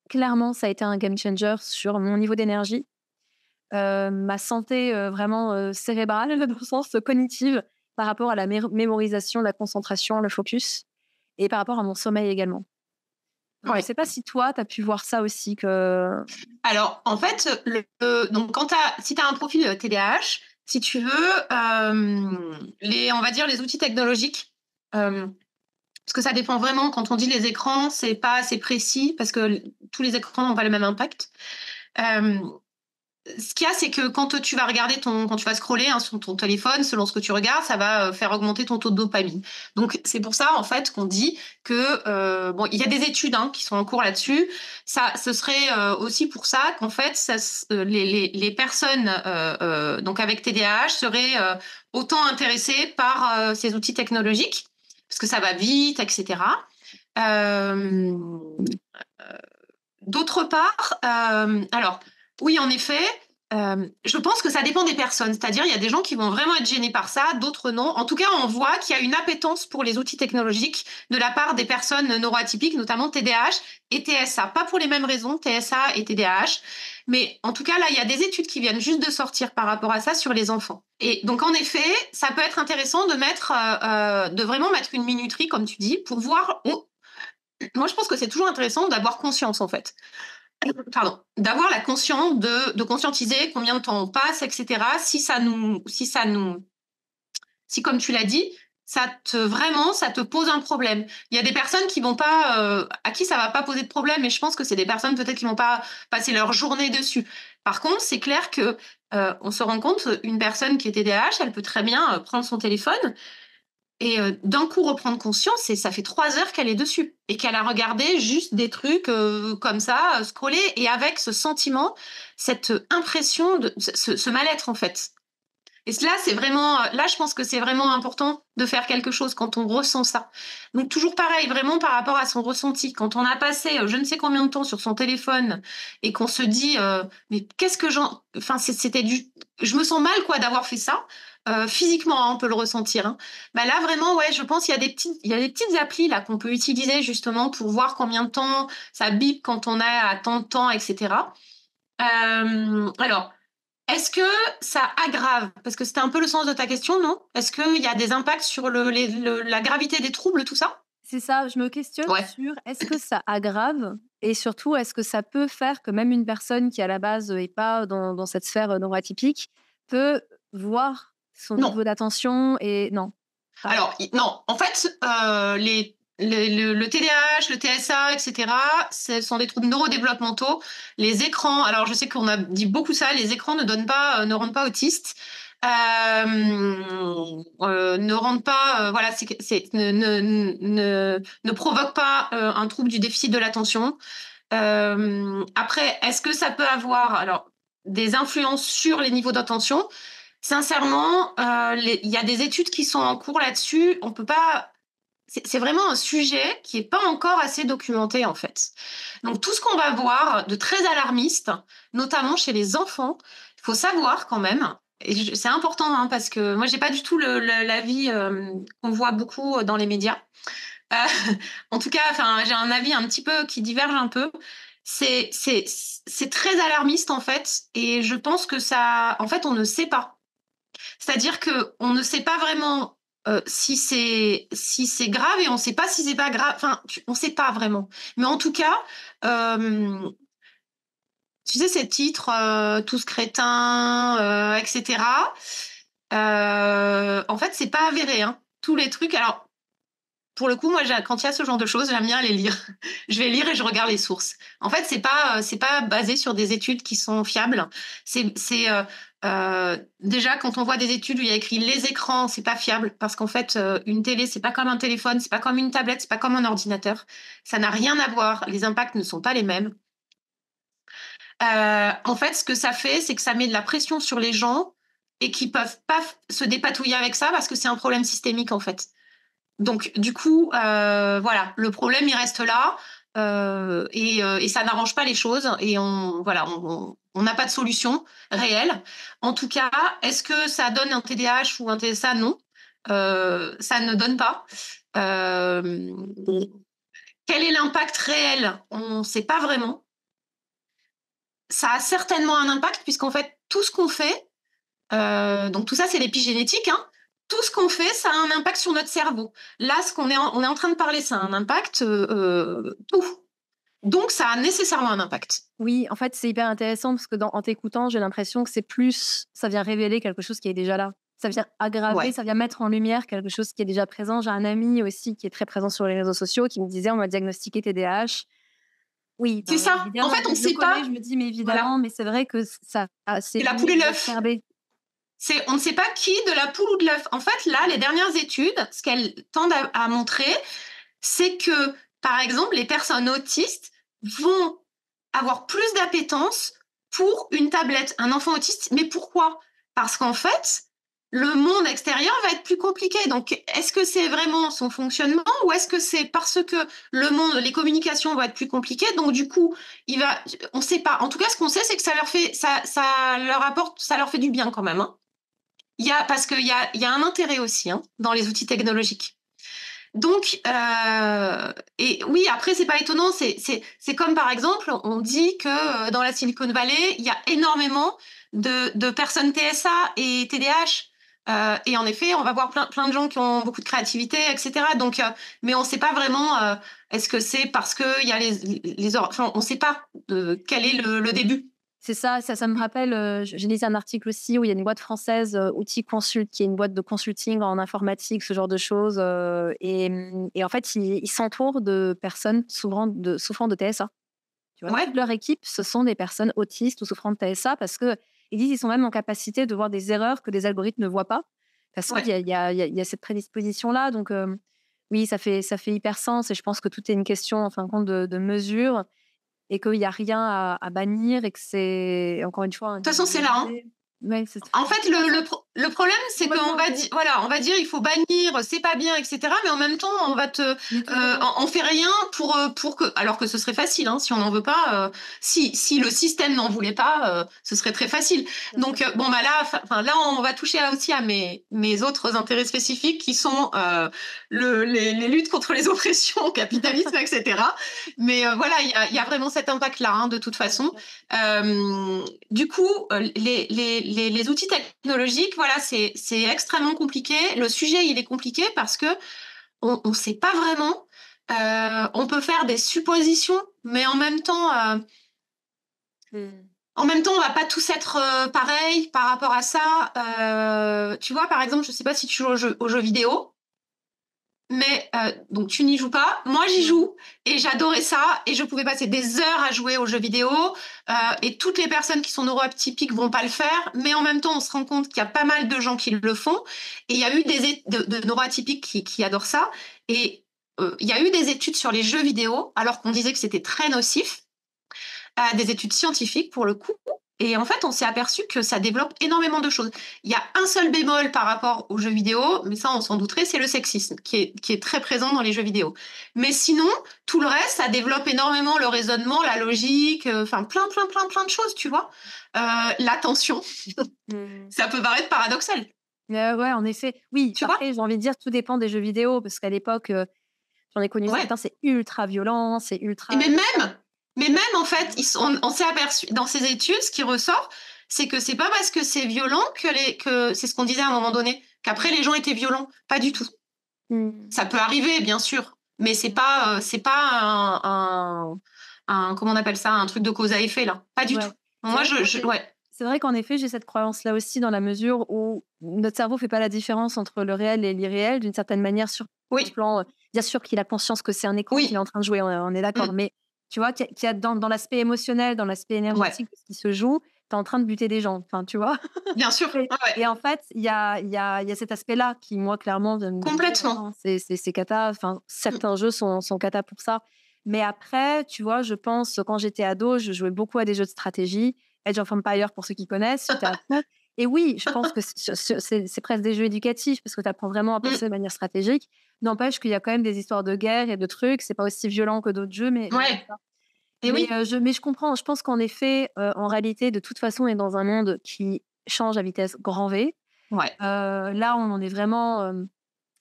Clairement, ça a été un game changer sur mon niveau d'énergie, ma santé vraiment cérébrale, dans le sens cognitive, par rapport à la mémorisation, la concentration, le focus, et par rapport à mon sommeil également. Je ne sais pas si toi, tu as pu voir ça aussi. Alors, en fait, donc si tu as un profil TDAH, si tu veux, on va dire les outils technologiques, parce que ça dépend vraiment. Quand on dit les écrans, c'est pas assez précis parce que tous les écrans n'ont pas le même impact. Ce qu'il y a, c'est que quand tu vas regarder quand tu vas scroller sur ton téléphone, selon ce que tu regardes, ça va faire augmenter ton taux de dopamine. Donc, c'est pour ça, en fait, qu'on dit que, il y a des études qui sont en cours là-dessus. Ce serait aussi pour ça qu'en fait, les personnes donc avec TDAH seraient autant intéressées par ces outils technologiques, parce que ça va vite, etc. D'autre part, alors, oui, en effet, Je pense que ça dépend des personnes. C'est-à-dire, il y a des gens qui vont vraiment être gênés par ça, d'autres non. En tout cas, on voit qu'il y a une appétence pour les outils technologiques de la part des personnes neuroatypiques, notamment TDAH et TSA. Pas pour les mêmes raisons, TSA et TDAH. Mais en tout cas, là, il y a des études qui viennent juste de sortir par rapport à ça sur les enfants. Et donc, en effet, ça peut être intéressant de vraiment mettre une minuterie, comme tu dis, pour voir... Moi, je pense que c'est toujours intéressant d'avoir conscience, en fait. D'avoir la conscience de conscientiser combien de temps on passe, etc. Si comme tu l'as dit, ça te pose un problème. Il y a des personnes qui vont pas, à qui ça va pas poser de problème, et je pense que c'est des personnes peut-être qui vont pas passer leur journée dessus. Par contre, c'est clair que on se rend compte, une personne qui est TDAH, elle peut très bien prendre son téléphone et d'un coup reprendre conscience, et ça fait 3 heures qu'elle est dessus et qu'elle a regardé juste des trucs comme ça, scroller, et avec ce sentiment, cette impression de ce mal-être en fait. Et là, je pense que c'est vraiment important de faire quelque chose quand on ressent ça. Donc toujours pareil, vraiment par rapport à son ressenti. Quand on a passé je ne sais combien de temps sur son téléphone et qu'on se dit mais qu'est-ce que enfin je me sens mal quoi d'avoir fait ça. Physiquement, hein, on peut le ressentir. Hein. Bah là, vraiment, ouais, je pense qu'il y a des petites applis là qu'on peut utiliser justement pour voir combien de temps ça bip quand on est à tant de temps, etc. Alors, est-ce que ça aggrave? Parce que c'était un peu le sens de ta question, non? Est-ce qu'il y a des impacts sur la gravité des troubles, tout ça? C'est ça, je me questionne sur est-ce que ça aggrave et surtout est-ce que ça peut faire que même une personne qui à la base n'est pas dans cette sphère neuroatypique peut voir son niveau d'attention et non. Alors, non, en fait, le TDAH, le TSA, etc., ce sont des troubles neurodéveloppementaux. Les écrans, alors je sais qu'on a dit beaucoup ça, les écrans ne rendent pas autistes. Ne rendent pas, voilà, ne provoquent pas un trouble du déficit de l'attention. Après, est-ce que ça peut avoir des influences sur les niveaux d'attention? Sincèrement, il y a des études qui sont en cours là-dessus. On peut pas. C'est vraiment un sujet qui n'est pas encore assez documenté, en fait. Donc, tout ce qu'on va voir de très alarmiste, notamment chez les enfants, il faut savoir quand même, et c'est important, hein, parce que moi, je n'ai pas du tout l'avis qu'on voit beaucoup dans les médias. En tout cas, j'ai un avis un petit peu qui diverge un peu. C'est très alarmiste, en fait, et je pense que ça... En fait, on ne sait pas. C'est-à-dire qu'on ne sait pas vraiment si c'est grave, et on ne sait pas si c'est pas grave. Enfin, on ne sait pas vraiment. Mais en tout cas, tu sais, ces titres, tous crétins, etc., en fait, c'est pas avéré. Hein. Tous les trucs... Alors, pour le coup, moi, quand il y a ce genre de choses, j'aime bien les lire. Je vais lire et je regarde les sources. En fait, c'est pas basé sur des études qui sont fiables. Déjà, quand on voit des études où il y a écrit les écrans, c'est pas fiable parce qu'en fait, une télé, c'est pas comme un téléphone, c'est pas comme une tablette, c'est pas comme un ordinateur. Ça n'a rien à voir. Les impacts ne sont pas les mêmes. En fait, ce que ça fait, c'est que ça met de la pression sur les gens et qui peuvent pas se dépatouiller avec ça parce que c'est un problème systémique, en fait. Donc, du coup, voilà, le problème, il reste là et ça n'arrange pas les choses et on n'a pas de solution réelle. En tout cas, est-ce que ça donne un TDAH ou un TSA? Non, ça ne donne pas. Quel est l'impact réel? On ne sait pas vraiment. Ça a certainement un impact puisqu'en fait, tout ce qu'on fait, donc tout ça, c'est l'épigénétique, hein. Tout ce qu'on fait, ça a un impact sur notre cerveau. Là, on est en train de parler, ça a un impact tout. Donc, ça a nécessairement un impact. Oui, en fait, c'est hyper intéressant parce que en t'écoutant, j'ai l'impression que ça vient révéler quelque chose qui est déjà là. Ça vient aggraver, ça vient mettre en lumière quelque chose qui est déjà présent. J'ai un ami aussi qui est très présent sur les réseaux sociaux qui me disait on m'a diagnostiqué TDAH. Oui, c'est ça. En fait, on ne sait pas. Je me dis mais évidemment, voilà. Mais c'est vrai que ça. C'est la poule et l'œuf. On ne sait pas qui de la poule ou de l'œuf. En fait, là, les dernières études, ce qu'elles tendent à montrer, c'est que, par exemple, les personnes autistes vont avoir plus d'appétence pour une tablette. Un enfant autiste, mais pourquoi? Parce qu'en fait, le monde extérieur va être plus compliqué. Donc, est-ce que c'est vraiment son fonctionnement ou est-ce que c'est parce que le monde, les communications vont être plus compliquées, donc du coup, on ne sait pas. En tout cas, ce qu'on sait, c'est que ça leur fait du bien quand même. Hein. Parce qu'il y a un intérêt aussi hein, dans les outils technologiques. Donc, et oui, après, c'est pas étonnant. C'est comme par exemple, on dit que dans la Silicon Valley, il y a énormément de personnes TSA et TDAH. Et en effet, on va voir plein de gens qui ont beaucoup de créativité, etc. Donc, mais on ne sait pas vraiment. Est-ce que c'est parce que il y a enfin, on ne sait pas quel est le début. C'est ça me rappelle, j'ai lu un article aussi où il y a une boîte française, Outils Consult, qui est une boîte de consulting en informatique, ce genre de choses. Et en fait, ils s'entourent de personnes souffrant de TSA. Tu vois, toute leur équipe, ce sont des personnes autistes ou souffrant de TSA parce qu'ils disent qu'ils sont même en capacité de voir des erreurs que des algorithmes ne voient pas. Parce qu'il y a cette prédisposition-là. Donc, oui, ça fait hyper sens. Et je pense que tout est une question, en fin de compte, de mesure. Et qu'il n'y a rien à bannir et que c'est, encore une fois... De toute façon, c'est là. Hein. Ouais, en fait, le problème, c'est qu'on va dire, il faut bannir, c'est pas bien, etc. Mais en même temps, on fait rien pour que, alors que ce serait facile, hein, si on n'en veut pas, si le système n'en voulait pas, ce serait très facile. Donc, bon, bah là, on va toucher aussi à mes autres intérêts spécifiques qui sont les luttes contre les oppressions, capitalisme, etc. Mais voilà, il y a vraiment cet impact-là, hein, de toute façon. Du coup, les outils technologiques, voilà, c'est extrêmement compliqué. Le sujet, il est compliqué parce que on sait pas vraiment. On peut faire des suppositions, mais en même temps, on va pas tous être pareils par rapport à ça. Tu vois, par exemple, je sais pas si tu joues aux jeux vidéo. Mais donc tu n'y joues pas. Moi j'y joue et j'adorais ça et je pouvais passer des heures à jouer aux jeux vidéo et toutes les personnes qui sont neuroatypiques vont pas le faire. Mais en même temps on se rend compte qu'il y a pas mal de gens qui le font et il y a eu de neuroatypiques qui adorent ça et il y a eu des études sur les jeux vidéo alors qu'on disait que c'était très nocif, des études scientifiques pour le coup. Et en fait, on s'est aperçu que ça développe énormément de choses. Il y a un seul bémol par rapport aux jeux vidéo, mais ça, on s'en douterait, c'est le sexisme, qui est très présent dans les jeux vidéo. Mais sinon, tout le reste, ça développe énormément le raisonnement, la logique, enfin, plein de choses, tu vois. L'attention, ça peut paraître paradoxal. Ouais, en effet. Oui, après, j'ai envie de dire, tout dépend des jeux vidéo, parce qu'à l'époque, j'en ai connu certains, c'est ultra violent, c'est ultra... Mais même, en fait, on s'est aperçu, dans ces études, ce qui ressort, c'est que c'est pas parce que c'est violent que c'est ce qu'on disait à un moment donné, qu'après les gens étaient violents. Pas du tout. Ça peut arriver, bien sûr, mais c'est pas un comment on appelle ça, un truc de cause à effet, là. Pas du tout. Moi, C'est vrai qu'en effet, j'ai cette croyance-là aussi, dans la mesure où notre cerveau fait pas la différence entre le réel et l'irréel, d'une certaine manière, sur le plan... bien sûr qu'il a conscience que c'est un écran qu'il est en train de jouer, on est d'accord, mais tu vois, qu'il y a dans l'aspect émotionnel, dans l'aspect énergétique de ce qui se joue, tu es en train de buter des gens, enfin, tu vois. Bien sûr. Et en fait, il y a cet aspect-là qui, moi, clairement... Complètement. C'est cata, enfin, certains jeux sont cata pour ça. Mais après, tu vois, je pense, quand j'étais ado, je jouais beaucoup à des jeux de stratégie, Age of Empires, pour ceux qui connaissent. Et oui, je pense que c'est presque des jeux éducatifs, parce que tu apprends vraiment à penser de manière stratégique. N'empêche qu'il y a quand même des histoires de guerre et de trucs. C'est pas aussi violent que d'autres jeux, mais... mais je comprends. Je pense qu'en effet, en réalité, de toute façon, on est dans un monde qui change à vitesse grand V. Là, on en est vraiment...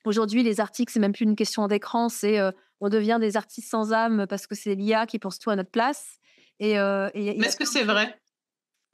Aujourd'hui, les articles, c'est même plus une question d'écran, c'est on devient des artistes sans âme parce que c'est l'IA qui pense tout à notre place. Mais est-ce que c'est vrai?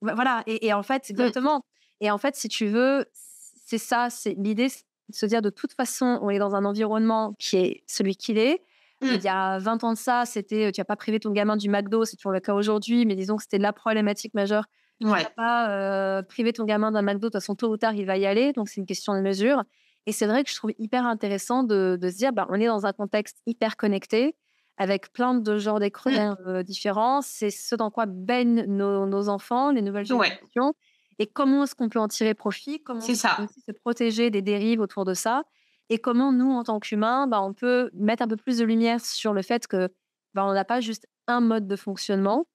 Voilà, et en fait, exactement. Et en fait, si tu veux, c'est ça, c'est l'idée, c'est de se dire, de toute façon, on est dans un environnement qui est celui qu'il est. Il y a 20 ans de ça, c'était, tu n'as pas privé ton gamin du McDo, c'est toujours le cas aujourd'hui, mais disons que c'était la problématique majeure. Tu n'as pas privé ton gamin d'un McDo, de toute façon, tôt ou tard, il va y aller, donc c'est une question de mesure. Et c'est vrai que je trouve hyper intéressant de se dire, on est dans un contexte hyper connecté, avec plein de genres d'écrans différents. C'est ce dans quoi baignent nos enfants, les nouvelles générations. Et comment est-ce qu'on peut en tirer profit? Comment est-ce qu'on peut aussi se protéger des dérives autour de ça? Et comment, nous, en tant qu'humains, on peut mettre un peu plus de lumière sur le fait que on n'a pas juste un mode de fonctionnement.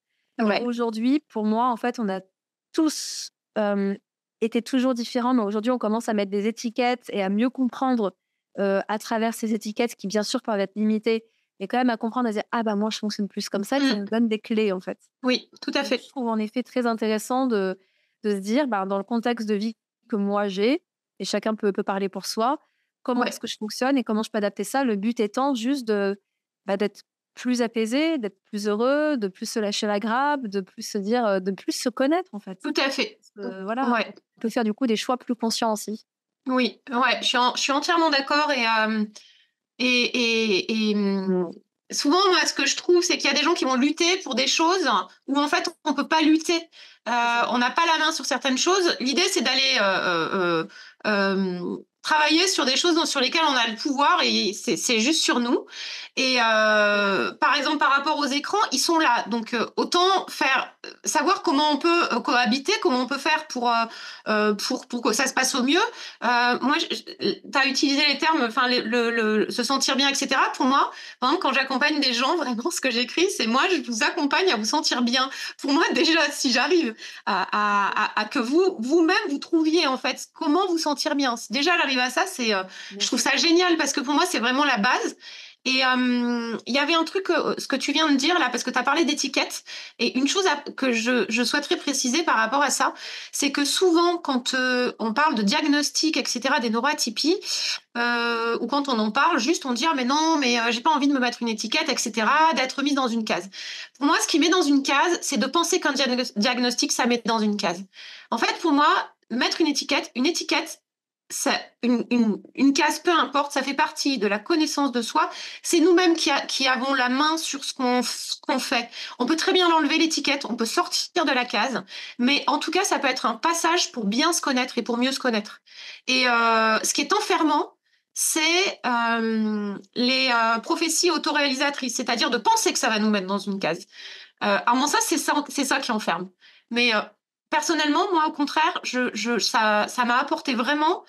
Aujourd'hui, pour moi, en fait, on a tous étaient toujours différents, mais aujourd'hui, on commence à mettre des étiquettes et à mieux comprendre à travers ces étiquettes qui, bien sûr, peuvent être limitées, mais quand même à comprendre, à dire ah bah moi, je fonctionne plus comme ça, et ça nous donne des clés en fait. Oui, tout à Donc, fait. je trouve en effet très intéressant de se dire, bah, dans le contexte de vie que moi j'ai, et chacun peut parler pour soi, comment Ouais, est-ce que je fonctionne et comment je peux adapter ça. Le but étant juste d'être plus apaisé, d'être plus heureux, de plus se lâcher la grappe, de plus se dire, de plus se connaître en fait. tout à fait. Parce que, voilà, Ouais, on peut faire du coup des choix plus conscients aussi. oui, ouais, je suis entièrement d'accord et souvent, moi, ce que je trouve, c'est qu'il y a des gens qui vont lutter pour des choses où, en fait, on ne peut pas lutter. On n'a pas la main sur certaines choses. L'idée, c'est d'aller travailler sur des choses sur lesquelles on a le pouvoir et c'est juste sur nous. Et par exemple, par rapport aux écrans, ils sont là. Donc, autant savoir comment on peut cohabiter, comment on peut faire pour que ça se passe au mieux. Moi, tu as utilisé les termes, enfin, se sentir bien, etc. Pour moi, par exemple, quand j'accompagne des gens, vraiment, ce que j'écris, c'est moi, je vous accompagne à vous sentir bien. Pour moi, déjà, si j'arrive à que vous-même, vous trouviez, en fait, comment vous sentir bien. Si déjà, j'arrive à ça, je trouve ça génial parce que pour moi, c'est vraiment la base. Et il y avait un truc, ce que tu viens de dire là, parce que tu as parlé d'étiquette, et une chose que je souhaiterais préciser par rapport à ça, c'est que souvent, quand on parle de diagnostic, etc., des neuroatypies, ou quand on en parle, juste on dit ah, mais non, mais j'ai pas envie de me mettre une étiquette, etc., d'être mise dans une case. Pour moi, ce qui met dans une case, c'est de penser qu'un diagnostic, ça met dans une case. En fait, pour moi, mettre une étiquette, ça, une case, peu importe, ça fait partie de la connaissance de soi. C'est nous-mêmes qui avons la main sur ce qu'on fait. On peut très bien l'enlever, l'étiquette, on peut sortir de la case, mais en tout cas, ça peut être un passage pour bien se connaître et pour mieux se connaître. Et ce qui est enfermant, c'est les prophéties autoréalisatrices, c'est-à-dire de penser que ça va nous mettre dans une case. À mon sens, c'est ça qui enferme. Mais personnellement, moi, au contraire, ça m'a apporté vraiment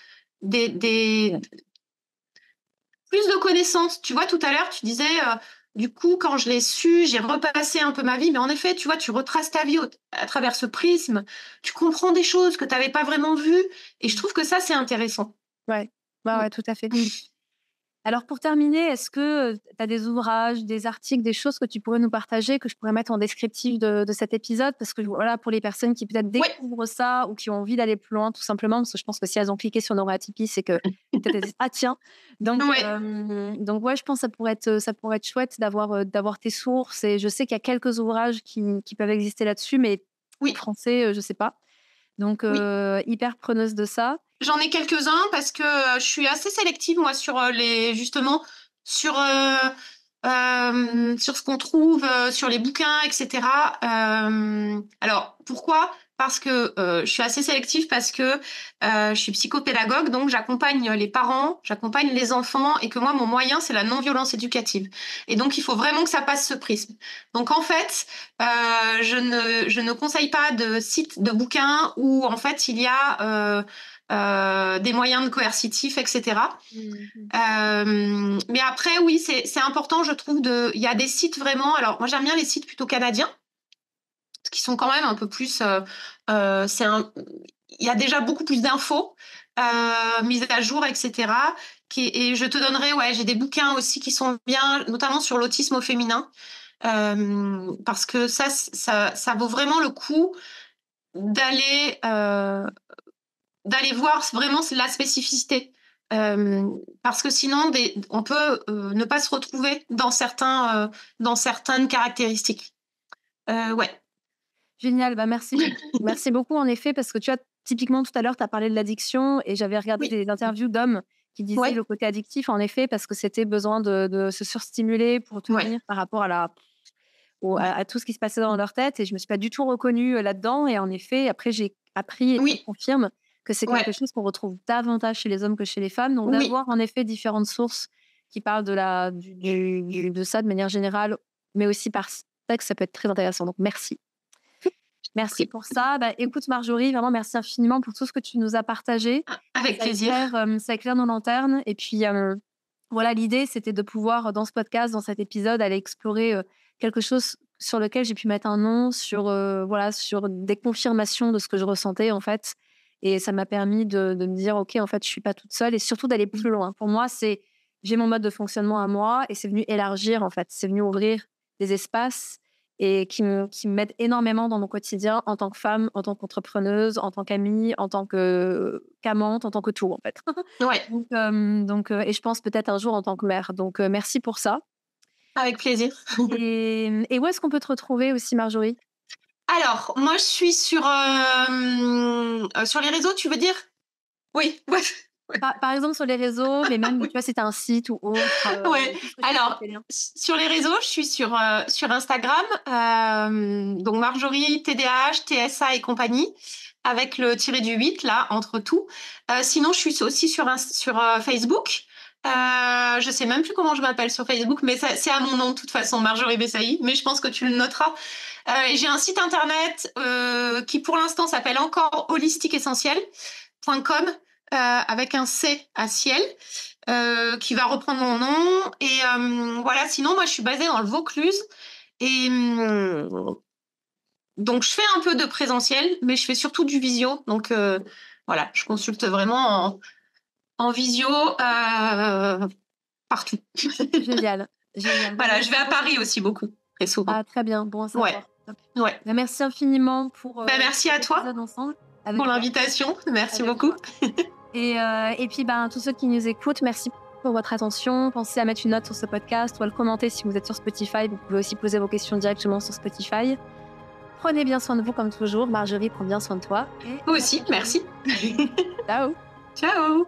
plus de connaissances. Tu vois, tout à l'heure, tu disais, du coup, quand je l'ai su, j'ai repassé un peu ma vie. Mais en effet, tu vois, tu retraces ta vie à travers ce prisme. Tu comprends des choses que tu n'avais pas vraiment vues. Et je trouve que ça, c'est intéressant. Ouais, ouais, tout à fait. Alors pour terminer, est-ce que tu as des ouvrages, des articles, des choses que tu pourrais nous partager, que je pourrais mettre en descriptif de cet épisode? Parce que voilà, pour les personnes qui peut-être Oui, découvrent ça ou qui ont envie d'aller plus loin, tout simplement, parce que je pense que si elles ont cliqué sur neuroatypie, c'est que peut-être elles disent ah tiens. ouais, Donc ouais, je pense que ça pourrait être chouette d'avoir tes sources. Et je sais qu'il y a quelques ouvrages qui peuvent exister là-dessus, mais en oui, français, je sais pas. Donc oui. hyper preneuse de ça. J'en ai quelques-uns parce que je suis assez sélective, moi, sur justement, sur, sur ce qu'on trouve, sur les bouquins, etc. Alors, pourquoi? Parce que je suis assez sélective parce que je suis psychopédagogue, donc j'accompagne les parents, j'accompagne les enfants et que moi, mon moyen, c'est la non-violence éducative. Et donc, il faut vraiment que ça passe ce prisme. Donc, en fait, je ne conseille pas de sites de bouquins où, en fait, il y a des moyens de coercitifs, etc. Mais après, oui, c'est important, je trouve. Il y a des sites vraiment. Alors, moi, j'aime bien les sites plutôt canadiens, qui sont quand même un peu plus. Il y a déjà beaucoup plus d'infos mises à jour, etc. Et je te donnerai, ouais, j'ai des bouquins aussi qui sont bien, notamment sur l'autisme au féminin, parce que ça vaut vraiment le coup d'aller d'aller voir vraiment la spécificité. Parce que sinon, on peut ne pas se retrouver dans certaines caractéristiques. Ouais. Génial, bah merci beaucoup. Merci beaucoup en effet, parce que tu vois, typiquement tout à l'heure, tu as parlé de l'addiction et j'avais regardé Oui. des interviews d'hommes qui disaient Ouais. le côté addictif, en effet, parce que c'était besoin de se surstimuler pour tenir Ouais. par rapport Ouais. à tout ce qui se passait dans leur tête. Et je me suis pas du tout reconnue là-dedans. Et en effet, après, j'ai appris et on Oui. confirme que c'est quelque Ouais. chose qu'on retrouve davantage chez les hommes que chez les femmes. Donc Oui. d'avoir en effet différentes sources qui parlent de ça de manière générale, mais aussi par sexe, ça peut être très intéressant. Donc merci. Merci Oui. pour ça. Bah, écoute Marjorie, vraiment merci infiniment pour tout ce que tu nous as partagé. Avec plaisir. Ça éclaire nos lanternes. Et puis voilà, l'idée, c'était de pouvoir, dans ce podcast, dans cet épisode, aller explorer quelque chose sur lequel j'ai pu mettre un nom, sur des confirmations de ce que je ressentais en fait. Et ça m'a permis de me dire, OK, en fait, je suis pas toute seule et surtout d'aller plus loin. Pour moi, j'ai mon mode de fonctionnement à moi et c'est venu élargir, en fait. C'est venu ouvrir des espaces et qui m'aident énormément dans mon quotidien en tant que femme, en tant qu'entrepreneuse, en tant qu'amie, en tant qu'amante, en tant que tout, en fait. Ouais. Et je pense peut-être un jour en tant que mère. Donc, merci pour ça. Avec plaisir. Et où est-ce qu'on peut te retrouver aussi, Marjorie? Alors, moi, je suis sur les réseaux, tu veux dire? Oui, ouais. Par exemple, sur les réseaux, mais même, tu vois, si tu as un site ou autre. Ouais. Alors, sur les réseaux, je suis sur Instagram, donc Marjorie, TDAH, TSA et compagnie, avec le -8, là, entre tout. Sinon, je suis aussi sur Facebook. Je sais même plus comment je m'appelle sur Facebook, mais c'est à mon nom, de toute façon, Marjorie Bessaï, mais je pense que tu le noteras. J'ai un site internet qui, pour l'instant, s'appelle encore holistiqueessentiel.com. Avec un C à ciel, qui va reprendre mon nom. Et voilà, sinon, moi, je suis basée dans le Vaucluse. Et donc, je fais un peu de présentiel, mais je fais surtout du visio. Donc, voilà, je consulte vraiment en visio partout. Génial. Voilà, je vais à Paris aussi beaucoup, très souvent. Ah, très bien. Bon, ça ouais. Ouais. Merci infiniment pour merci à toi pour l'invitation. Merci beaucoup. Et puis, tous ceux qui nous écoutent, merci pour votre attention. Pensez à mettre une note sur ce podcast ou à le commenter si vous êtes sur Spotify. Vous pouvez aussi poser vos questions directement sur Spotify. Prenez bien soin de vous comme toujours. Marjorie, prends bien soin de toi. Vous aussi, merci. Ciao. Ciao.